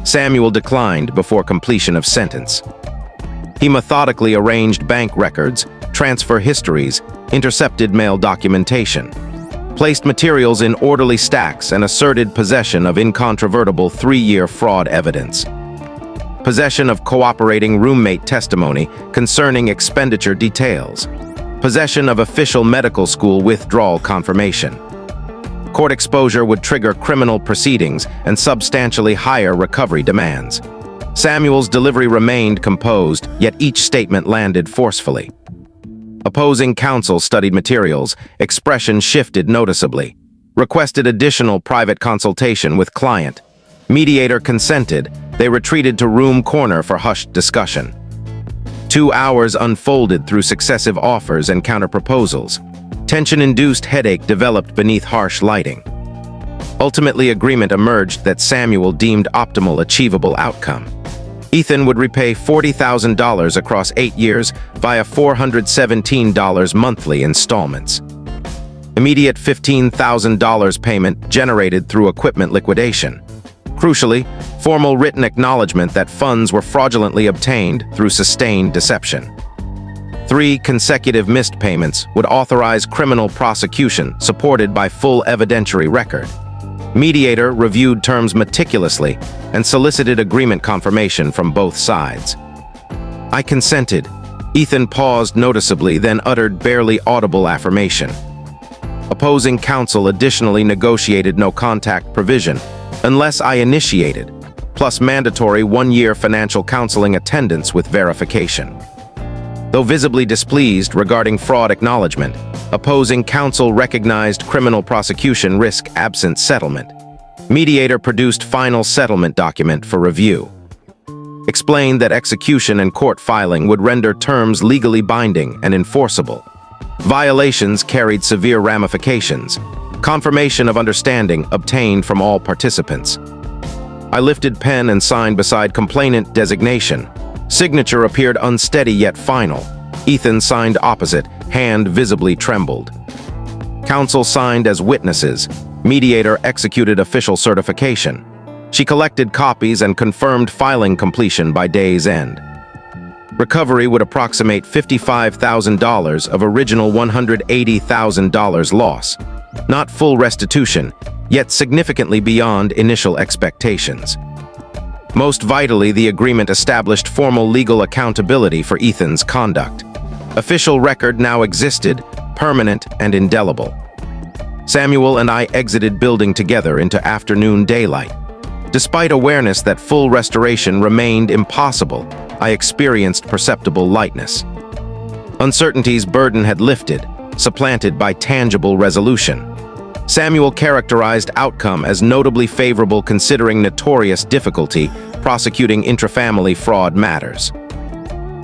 [SPEAKER 1] Samuel declined before completion of sentence. He methodically arranged bank records, transfer histories, intercepted mail documentation, placed materials in orderly stacks, and asserted possession of incontrovertible 3-year fraud evidence. Possession of cooperating roommate testimony concerning expenditure details. Possession of official medical school withdrawal confirmation. Court exposure would trigger criminal proceedings and substantially higher recovery demands. Samuel's delivery remained composed, yet each statement landed forcefully. Opposing counsel studied materials, expression shifted noticeably. Requested additional private consultation with client. Mediator consented. They retreated to room corner for hushed discussion. 2 hours unfolded through successive offers and counterproposals. Tension-induced headache developed beneath harsh lighting. Ultimately, agreement emerged that Samuel deemed optimal achievable outcome. Ethan would repay $40,000 across 8 years via $417 monthly installments. Immediate $15,000 payment generated through equipment liquidation. Crucially, formal written acknowledgement that funds were fraudulently obtained through sustained deception. 3 consecutive missed payments would authorize criminal prosecution supported by full evidentiary record. Mediator reviewed terms meticulously and solicited agreement confirmation from both sides. I consented. Ethan paused noticeably, then uttered barely audible affirmation. Opposing counsel additionally negotiated no contact provision unless I initiated, plus mandatory 1-year financial counseling attendance with verification. Though visibly displeased regarding fraud acknowledgement, opposing counsel recognized criminal prosecution risk absent settlement. Mediator produced final settlement document for review. Explained that execution and court filing would render terms legally binding and enforceable. Violations carried severe ramifications. Confirmation of understanding obtained from all participants. I lifted pen and signed beside complainant designation. Signature appeared unsteady yet final. Ethan signed opposite, hand visibly trembled. Counsel signed as witnesses. Mediator executed official certification. She collected copies and confirmed filing completion by day's end. Recovery would approximate $55,000 of original $180,000 loss. Not full restitution, yet significantly beyond initial expectations. Most vitally, the agreement established formal legal accountability for Ethan's conduct. Official record now existed, permanent and indelible. Samuel and I exited building together into afternoon daylight. Despite awareness that full restoration remained impossible, I experienced perceptible lightness. Uncertainty's burden had lifted, supplanted by tangible resolution. Samuel characterized outcome as notably favorable considering notorious difficulty prosecuting intrafamily fraud matters.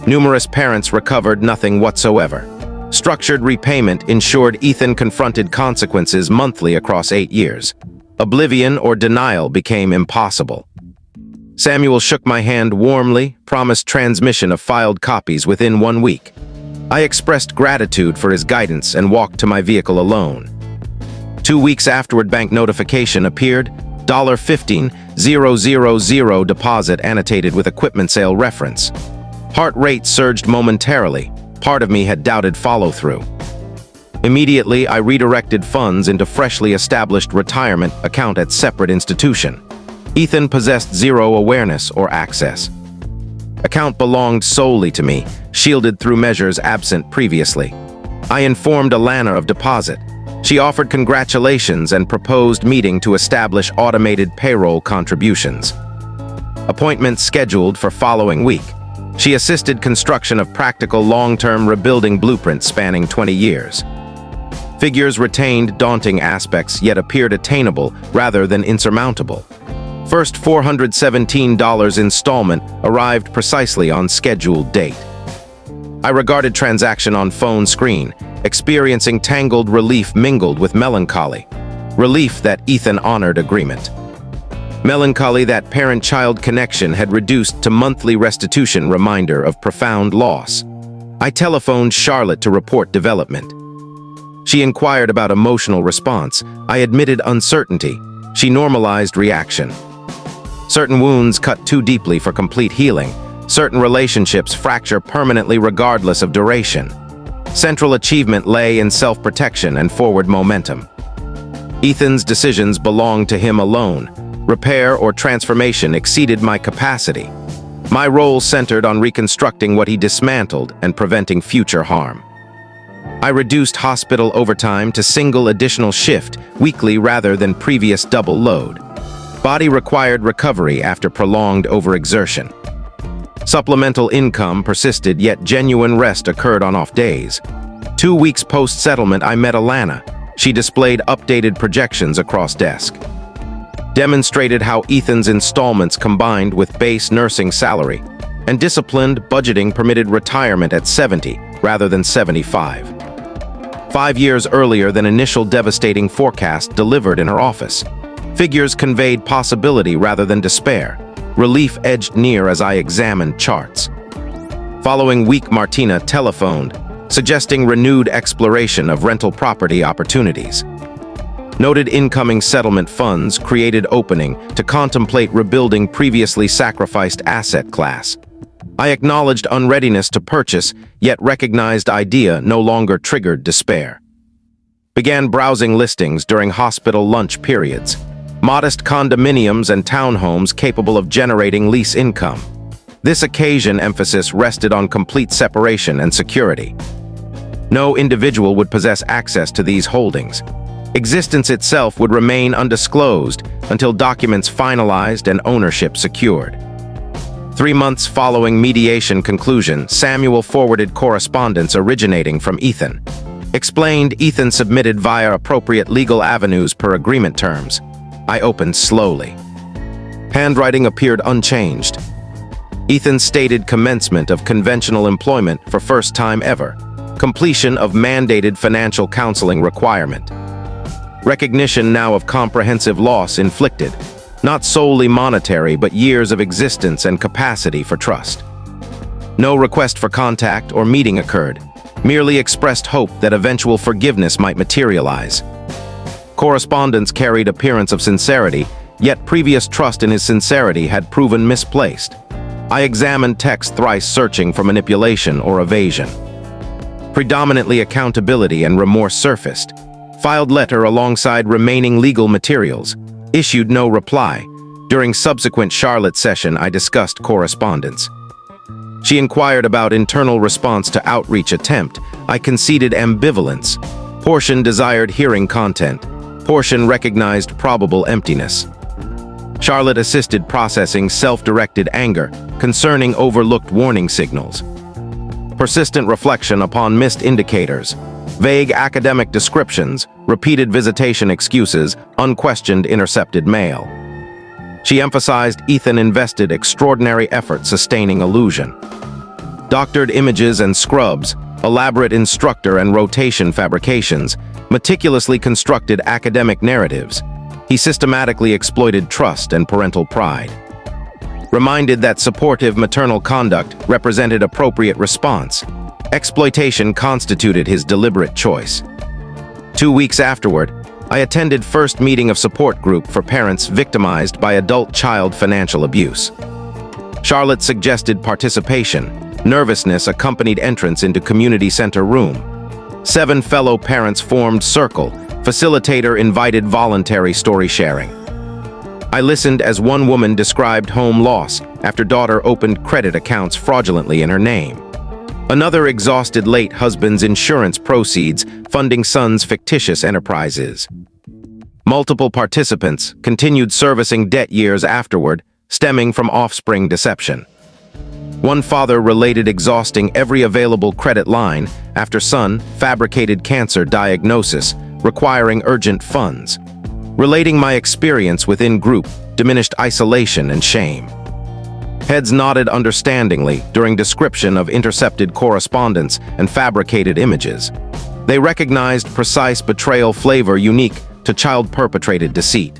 [SPEAKER 1] Numerous parents recovered nothing whatsoever. Structured repayment ensured Ethan confronted consequences monthly across 8 years. Oblivion or denial became impossible. Samuel shook my hand warmly, promised transmission of filed copies within 1 week. I expressed gratitude for his guidance and walked to my vehicle alone. 2 weeks afterward, bank notification appeared, $15,000 deposit annotated with equipment sale reference. Heart rate surged momentarily. Part of me had doubted follow-through. Immediately, I redirected funds into freshly established retirement account at separate institution. Ethan possessed zero awareness or access. Account belonged solely to me, shielded through measures absent previously. I informed Alana of deposit. She offered congratulations and proposed meeting to establish automated payroll contributions. Appointment scheduled for following week. She assisted construction of practical long-term rebuilding blueprints spanning 20 years. Figures retained daunting aspects yet appeared attainable rather than insurmountable. First $417 installment arrived precisely on scheduled date. I regarded transaction on phone screen, experiencing tangled relief mingled with melancholy. Relief that Ethan honored agreement. Melancholy that parent-child connection had reduced to monthly restitution reminder of profound loss. I telephoned Charlotte to report development. She inquired about emotional response. I admitted uncertainty. She normalized reaction. Certain wounds cut too deeply for complete healing. Certain relationships fracture permanently regardless of duration. Central achievement lay in self-protection and forward momentum. Ethan's decisions belonged to him alone. Repair or transformation exceeded my capacity. My role centered on reconstructing what he dismantled and preventing future harm. I reduced hospital overtime to single additional shift weekly rather than previous double load. Body required recovery after prolonged overexertion. Supplemental income persisted, yet genuine rest occurred on off days. 2 weeks post-settlement, I met Alana. She displayed updated projections across desk. Demonstrated how Ethan's installments combined with base nursing salary, and disciplined budgeting permitted retirement at 70 rather than 75. 5 years earlier than initial devastating forecast delivered in her office. Figures conveyed possibility rather than despair. Relief edged near as I examined charts. Following week, Martina telephoned, suggesting renewed exploration of rental property opportunities. Noted incoming settlement funds created opening to contemplate rebuilding previously sacrificed asset class. I acknowledged unreadiness to purchase, yet recognized idea no longer triggered despair. Began browsing listings during hospital lunch periods. Modest condominiums and townhomes capable of generating lease income. This occasion emphasis rested on complete separation and security. No individual would possess access to these holdings. Existence itself would remain undisclosed until documents finalized and ownership secured. 3 months following mediation conclusion, Samuel forwarded correspondence originating from Ethan. Explained Ethan submitted via appropriate legal avenues per agreement terms. I opened slowly. Handwriting appeared unchanged. Ethan stated commencement of conventional employment for first time ever. Completion of mandated financial counseling requirement. Recognition now of comprehensive loss inflicted, not solely monetary but years of existence and capacity for trust. No request for contact or meeting occurred, merely expressed hope that eventual forgiveness might materialize. Correspondence carried appearance of sincerity, yet previous trust in his sincerity had proven misplaced. I examined text thrice, searching for manipulation or evasion. Predominantly accountability and remorse surfaced. Filed letter alongside remaining legal materials. Issued no reply. During subsequent Charlotte session, I discussed correspondence. She inquired about internal response to outreach attempt. I conceded ambivalence. Portion desired hearing content. Portion recognized probable emptiness. Charlotte assisted processing self-directed anger concerning overlooked warning signals. Persistent reflection upon missed indicators. Vague academic descriptions, repeated visitation excuses, unquestioned intercepted mail. She emphasized Ethan invested extraordinary effort sustaining illusion. Doctored images and scrubs, elaborate instructor and rotation fabrications, meticulously constructed academic narratives. He systematically exploited trust and parental pride. Reminded that supportive maternal conduct represented appropriate response. Exploitation constituted his deliberate choice. 2 weeks afterward, I attended first meeting of support group for parents victimized by adult-child financial abuse. Charlotte suggested participation. Nervousness accompanied entrance into community center room. 7 fellow parents formed circle. Facilitator invited voluntary story sharing. I listened as one woman described home loss after daughter opened credit accounts fraudulently in her name. Another exhausted late husband's insurance proceeds funding son's fictitious enterprises. Multiple participants continued servicing debt years afterward, stemming from offspring deception. One father related exhausting every available credit line after son fabricated cancer diagnosis, requiring urgent funds. Relating my experience within group diminished isolation and shame. Heads nodded understandingly during description of intercepted correspondence and fabricated images. They recognized precise betrayal flavor unique to child-perpetrated deceit.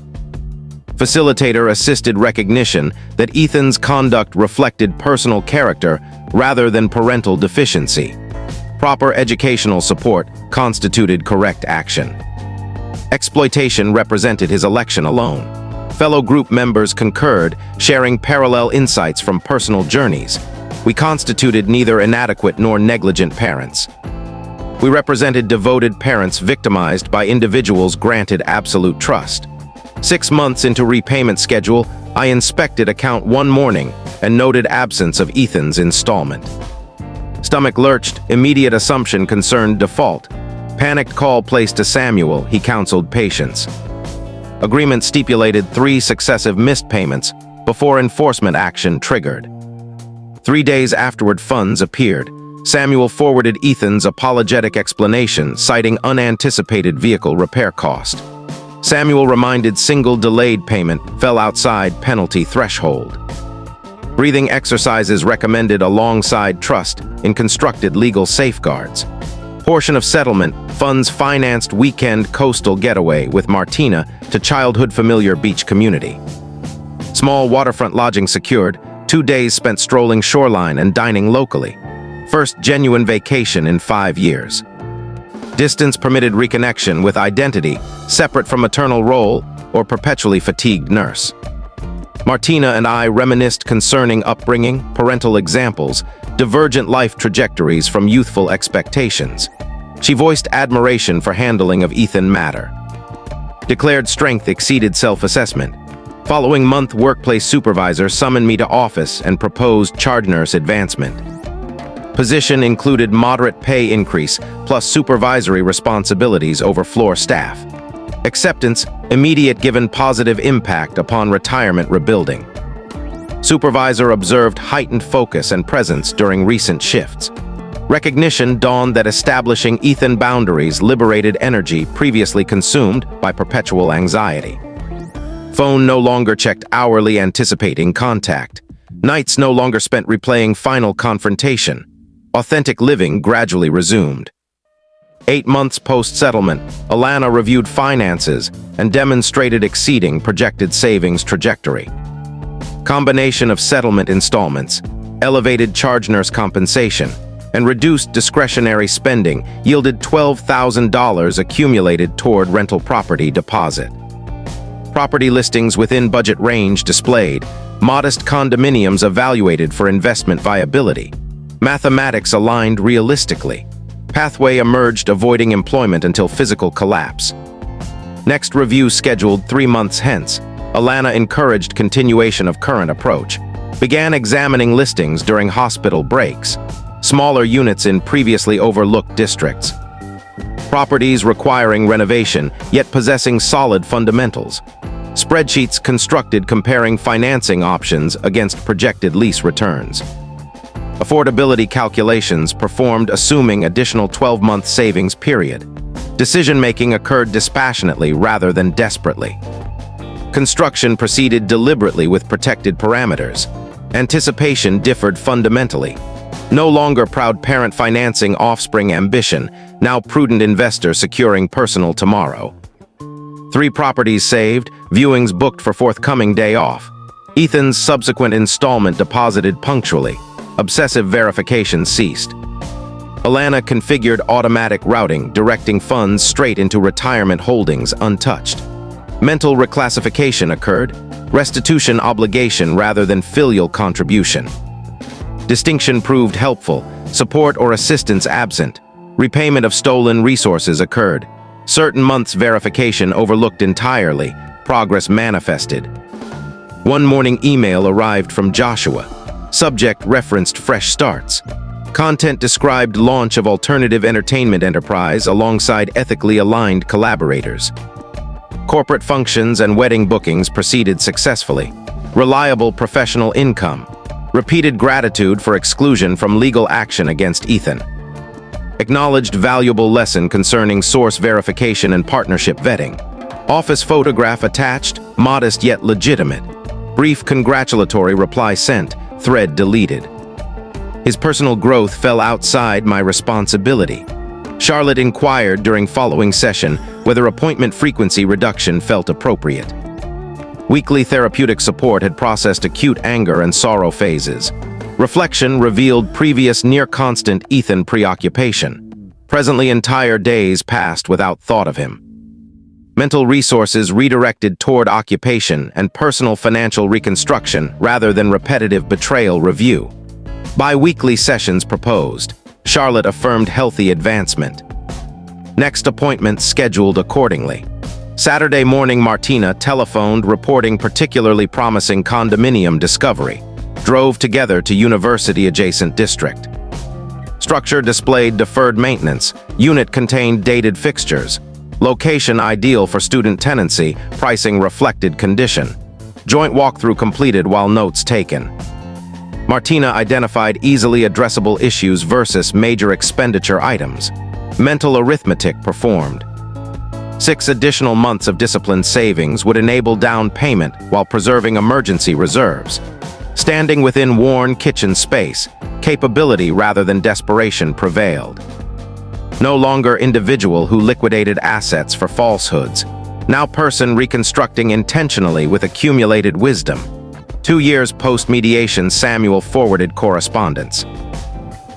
[SPEAKER 1] Facilitator assisted recognition that Ethan's conduct reflected personal character rather than parental deficiency. Proper educational support constituted correct action. Exploitation represented his election alone. Fellow group members concurred, sharing parallel insights from personal journeys. We constituted neither inadequate nor negligent parents. We represented devoted parents victimized by individuals granted absolute trust. 6 months into repayment schedule, I inspected account one morning and noted absence of Ethan's installment. Stomach lurched, immediate assumption concerned default. Panicked call placed to Samuel, he counseled patience. Agreement stipulated 3 successive missed payments before enforcement action triggered. 3 days afterward, funds appeared. Samuel forwarded Ethan's apologetic explanation, citing unanticipated vehicle repair cost. Samuel reminded single delayed payment fell outside penalty threshold. Breathing exercises recommended alongside trust in constructed legal safeguards. Portion of settlement, funds financed weekend coastal getaway with Martina to childhood familiar beach community. Small waterfront lodging secured, 2 days spent strolling shoreline and dining locally. First genuine vacation in 5 years. Distance permitted reconnection with identity, separate from maternal role or perpetually fatigued nurse. Martina and I reminisced concerning upbringing, parental examples, divergent life trajectories from youthful expectations. She voiced admiration for handling of Ethan matter. Declared strength exceeded self-assessment. Following month, workplace supervisor summoned me to office and proposed charge nurse advancement. Position included moderate pay increase plus supervisory responsibilities over floor staff. Acceptance, immediate given positive impact upon retirement rebuilding. Supervisor observed heightened focus and presence during recent shifts. Recognition dawned that establishing Ethan boundaries liberated energy previously consumed by perpetual anxiety. Phone no longer checked hourly, anticipating contact. Nights no longer spent replaying final confrontation. Authentic living gradually resumed. 8 months post-settlement, Alana reviewed finances and demonstrated exceeding projected savings trajectory. Combination of settlement installments, elevated charge nurse compensation, and reduced discretionary spending yielded $12,000 accumulated toward rental property deposit. Property listings within budget range displayed, modest condominiums evaluated for investment viability. Mathematics aligned realistically. Pathway emerged, avoiding employment until physical collapse. Next review scheduled 3 months hence. Alana encouraged continuation of current approach. Began examining listings during hospital breaks. Smaller units in previously overlooked districts. Properties requiring renovation, yet possessing solid fundamentals. Spreadsheets constructed comparing financing options against projected lease returns. Affordability calculations performed assuming additional 12-month savings period. Decision-making occurred dispassionately rather than desperately. Construction proceeded deliberately with protected parameters. Anticipation differed fundamentally. No longer proud parent financing offspring ambition, now prudent investor securing personal tomorrow. 3 properties saved, viewings booked for forthcoming day off. Ethan's subsequent installment deposited punctually. Obsessive verification ceased. Alana configured automatic routing, directing funds straight into retirement holdings untouched. Mental reclassification occurred, restitution obligation rather than filial contribution. Distinction proved helpful, support or assistance absent. Repayment of stolen resources occurred. Certain months verification overlooked entirely, progress manifested. One morning email arrived from Joshua. Subject referenced fresh starts. Content described launch of alternative entertainment enterprise alongside ethically aligned collaborators. Corporate functions and wedding bookings proceeded successfully. Reliable professional income. Repeated gratitude for exclusion from legal action against Ethan. Acknowledged valuable lesson concerning source verification and partnership vetting. Office photograph attached, modest yet legitimate. Brief congratulatory reply sent, thread deleted. His personal growth fell outside my responsibility. Charlotte inquired during following session whether appointment frequency reduction felt appropriate. Weekly therapeutic support had processed acute anger and sorrow phases. Reflection revealed previous near-constant Ethan preoccupation. Presently entire days passed without thought of him. Mental resources redirected toward occupation and personal financial reconstruction rather than repetitive betrayal review. Bi-weekly sessions proposed. Charlotte affirmed healthy advancement. Next appointment scheduled accordingly. Saturday morning, Martina telephoned reporting particularly promising condominium discovery. Drove together to university-adjacent district. Structure displayed deferred maintenance. Unit contained dated fixtures. Location ideal for student tenancy. Pricing reflected condition. Joint walkthrough completed while notes taken. Martina identified easily addressable issues versus major expenditure items. Mental arithmetic performed. 6 additional months of disciplined savings would enable down payment while preserving emergency reserves. Standing within worn kitchen space, capability rather than desperation prevailed. No longer individual who liquidated assets for falsehoods. Now person reconstructing intentionally with accumulated wisdom. 2 years post-mediation, Samuel forwarded correspondence.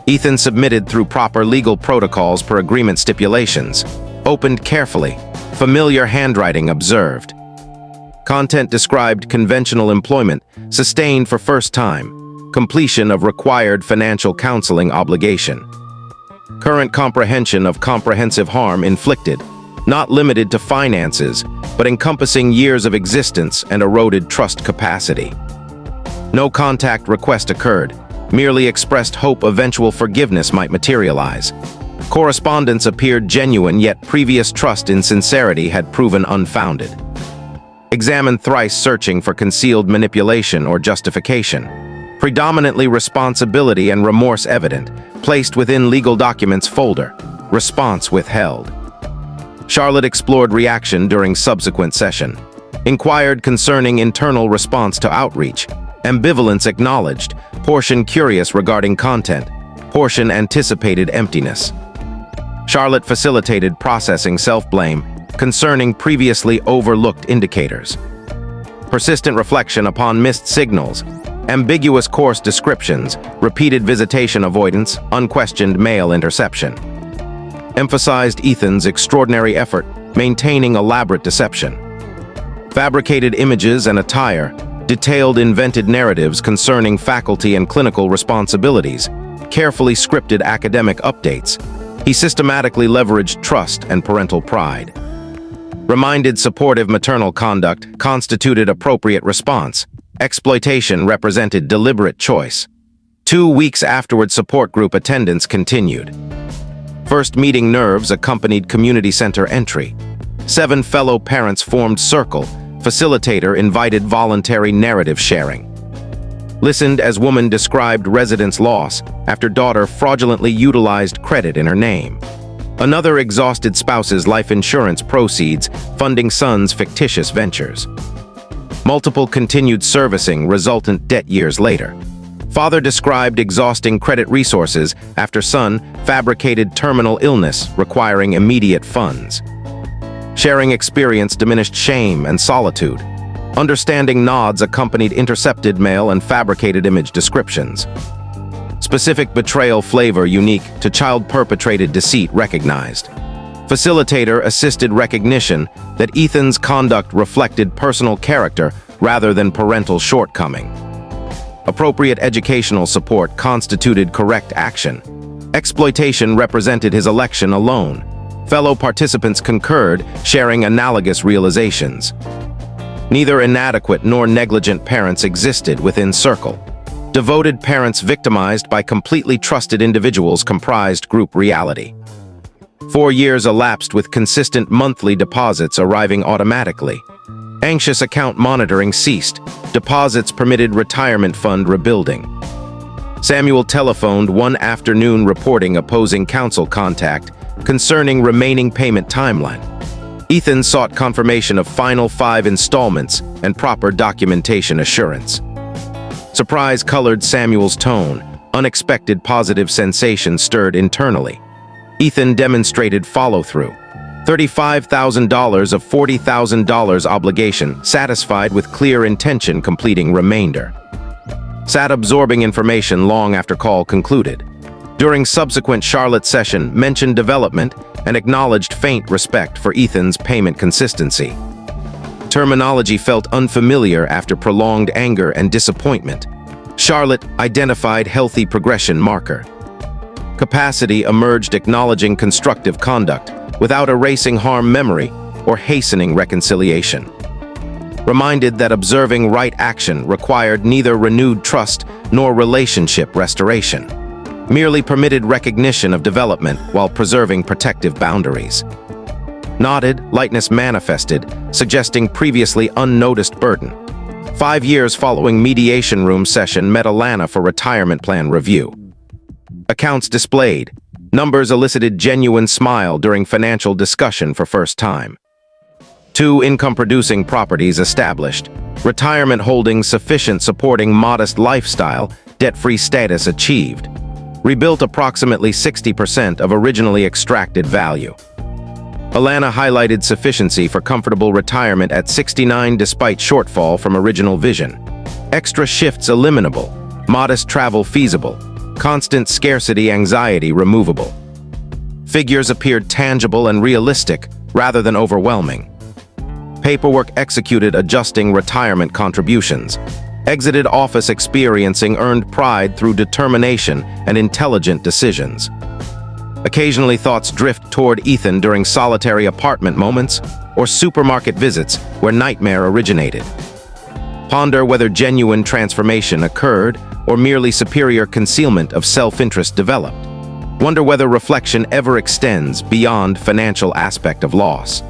[SPEAKER 1] Ethan submitted through proper legal protocols per agreement stipulations. Opened carefully. Familiar handwriting observed. Content described conventional employment, sustained for first time. Completion of required financial counseling obligation. Current comprehension of comprehensive harm inflicted, not limited to finances, but encompassing years of existence and eroded trust capacity. No contact request occurred, merely expressed hope eventual forgiveness might materialize. Correspondence appeared genuine, yet previous trust in sincerity had proven unfounded. Examined thrice, searching for concealed manipulation or justification. Predominantly responsibility and remorse evident, placed within legal documents folder. Response withheld. Charlotte explored reaction during subsequent session. Inquired concerning internal response to outreach. Ambivalence acknowledged. Portion curious regarding content. Portion anticipated emptiness. Charlotte facilitated processing self-blame concerning previously overlooked indicators. Persistent reflection upon missed signals. Ambiguous course descriptions. Repeated visitation avoidance. Unquestioned mail interception. Emphasized Ethan's extraordinary effort maintaining elaborate deception. Fabricated images and attire. Detailed invented narratives concerning faculty and clinical responsibilities. Carefully scripted academic updates. He systematically leveraged trust and parental pride. Reminded supportive maternal conduct constituted appropriate response. Exploitation represented deliberate choice. 2 weeks afterward, support group attendance continued. First meeting nerves accompanied community center entry. 7 fellow parents formed circle. Facilitator invited voluntary narrative sharing. Listened as woman described residence loss after daughter fraudulently utilized credit in her name. Another exhausted spouse's life insurance proceeds funding son's fictitious ventures. Multiple continued servicing resultant debt years later. Father described exhausting credit resources after son fabricated terminal illness requiring immediate funds. Sharing experience diminished shame and solitude. Understanding nods accompanied intercepted mail and fabricated image descriptions. Specific betrayal flavor unique to child-perpetrated deceit recognized. Facilitator assisted recognition that Ethan's conduct reflected personal character rather than parental shortcoming. Appropriate educational support constituted correct action. Exploitation represented his election alone. Fellow participants concurred, sharing analogous realizations. Neither inadequate nor negligent parents existed within circle. Devoted parents victimized by completely trusted individuals comprised group reality. 4 years elapsed with consistent monthly deposits arriving automatically. Anxious account monitoring ceased. Deposits permitted retirement fund rebuilding. Samuel telephoned one afternoon reporting opposing counsel contact concerning remaining payment timeline. Ethan sought confirmation of final 5 installments and proper documentation assurance. Surprise colored Samuel's tone. Unexpected positive sensation stirred internally. Ethan demonstrated follow-through. $35,000 of $40,000 obligation, satisfied with clear intention completing remainder. Sat absorbing information long after call concluded. During subsequent Charlotte session, mentioned development and acknowledged faint respect for Ethan's payment consistency. Terminology felt unfamiliar after prolonged anger and disappointment. Charlotte identified healthy progression marker. Capacity emerged acknowledging constructive conduct without erasing harm memory or hastening reconciliation. Reminded that observing right action required neither renewed trust nor relationship restoration, merely permitted recognition of development while preserving protective boundaries. Nodded, lightness manifested, suggesting previously unnoticed burden. 5 years following mediation room session met Alana for retirement plan review. Accounts displayed. Numbers elicited genuine smile during financial discussion for first time. 2 income-producing properties established. Retirement holdings sufficient supporting modest lifestyle, debt-free status achieved. Rebuilt approximately 60% of originally extracted value. Alana highlighted sufficiency for comfortable retirement at 69 despite shortfall from original vision. Extra shifts eliminable. Modest travel feasible. Constant scarcity anxiety removable. Figures appeared tangible and realistic rather than overwhelming. Paperwork executed adjusting retirement contributions. Exited office experiencing earned pride through determination and intelligent decisions. Occasionally thoughts drift toward Ethan during solitary apartment moments or supermarket visits where nightmare originated. Ponder whether genuine transformation occurred or merely superior concealment of self-interest developed. Wonder whether reflection ever extends beyond financial aspect of loss.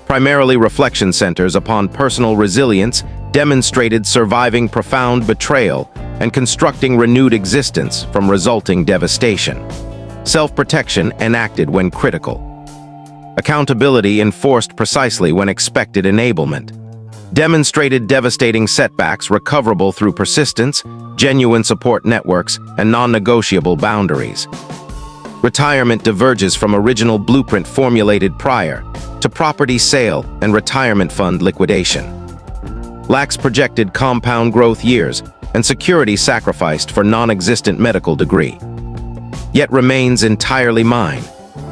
[SPEAKER 1] Primarily reflection centers upon personal resilience, demonstrated surviving profound betrayal and constructing renewed existence from resulting devastation. Self-protection enacted when critical. Accountability enforced precisely when expected enablement. Demonstrated devastating setbacks recoverable through persistence, genuine support networks, and non-negotiable boundaries. Retirement diverges from original blueprint formulated prior to property sale and retirement fund liquidation. Lacks projected compound growth years and security sacrificed for non-existent medical degree. Yet remains entirely mine,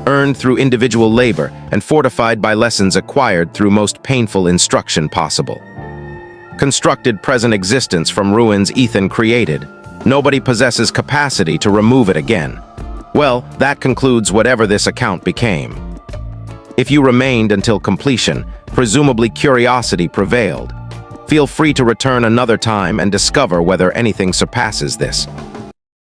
[SPEAKER 1] earned through individual labor and fortified by lessons acquired through most painful instruction possible. Constructed present existence from ruins Ethan created, nobody possesses capacity to remove it again. Well, that concludes whatever this account became. If you remained until completion, presumably curiosity prevailed. Feel free to return another time and discover whether anything surpasses this.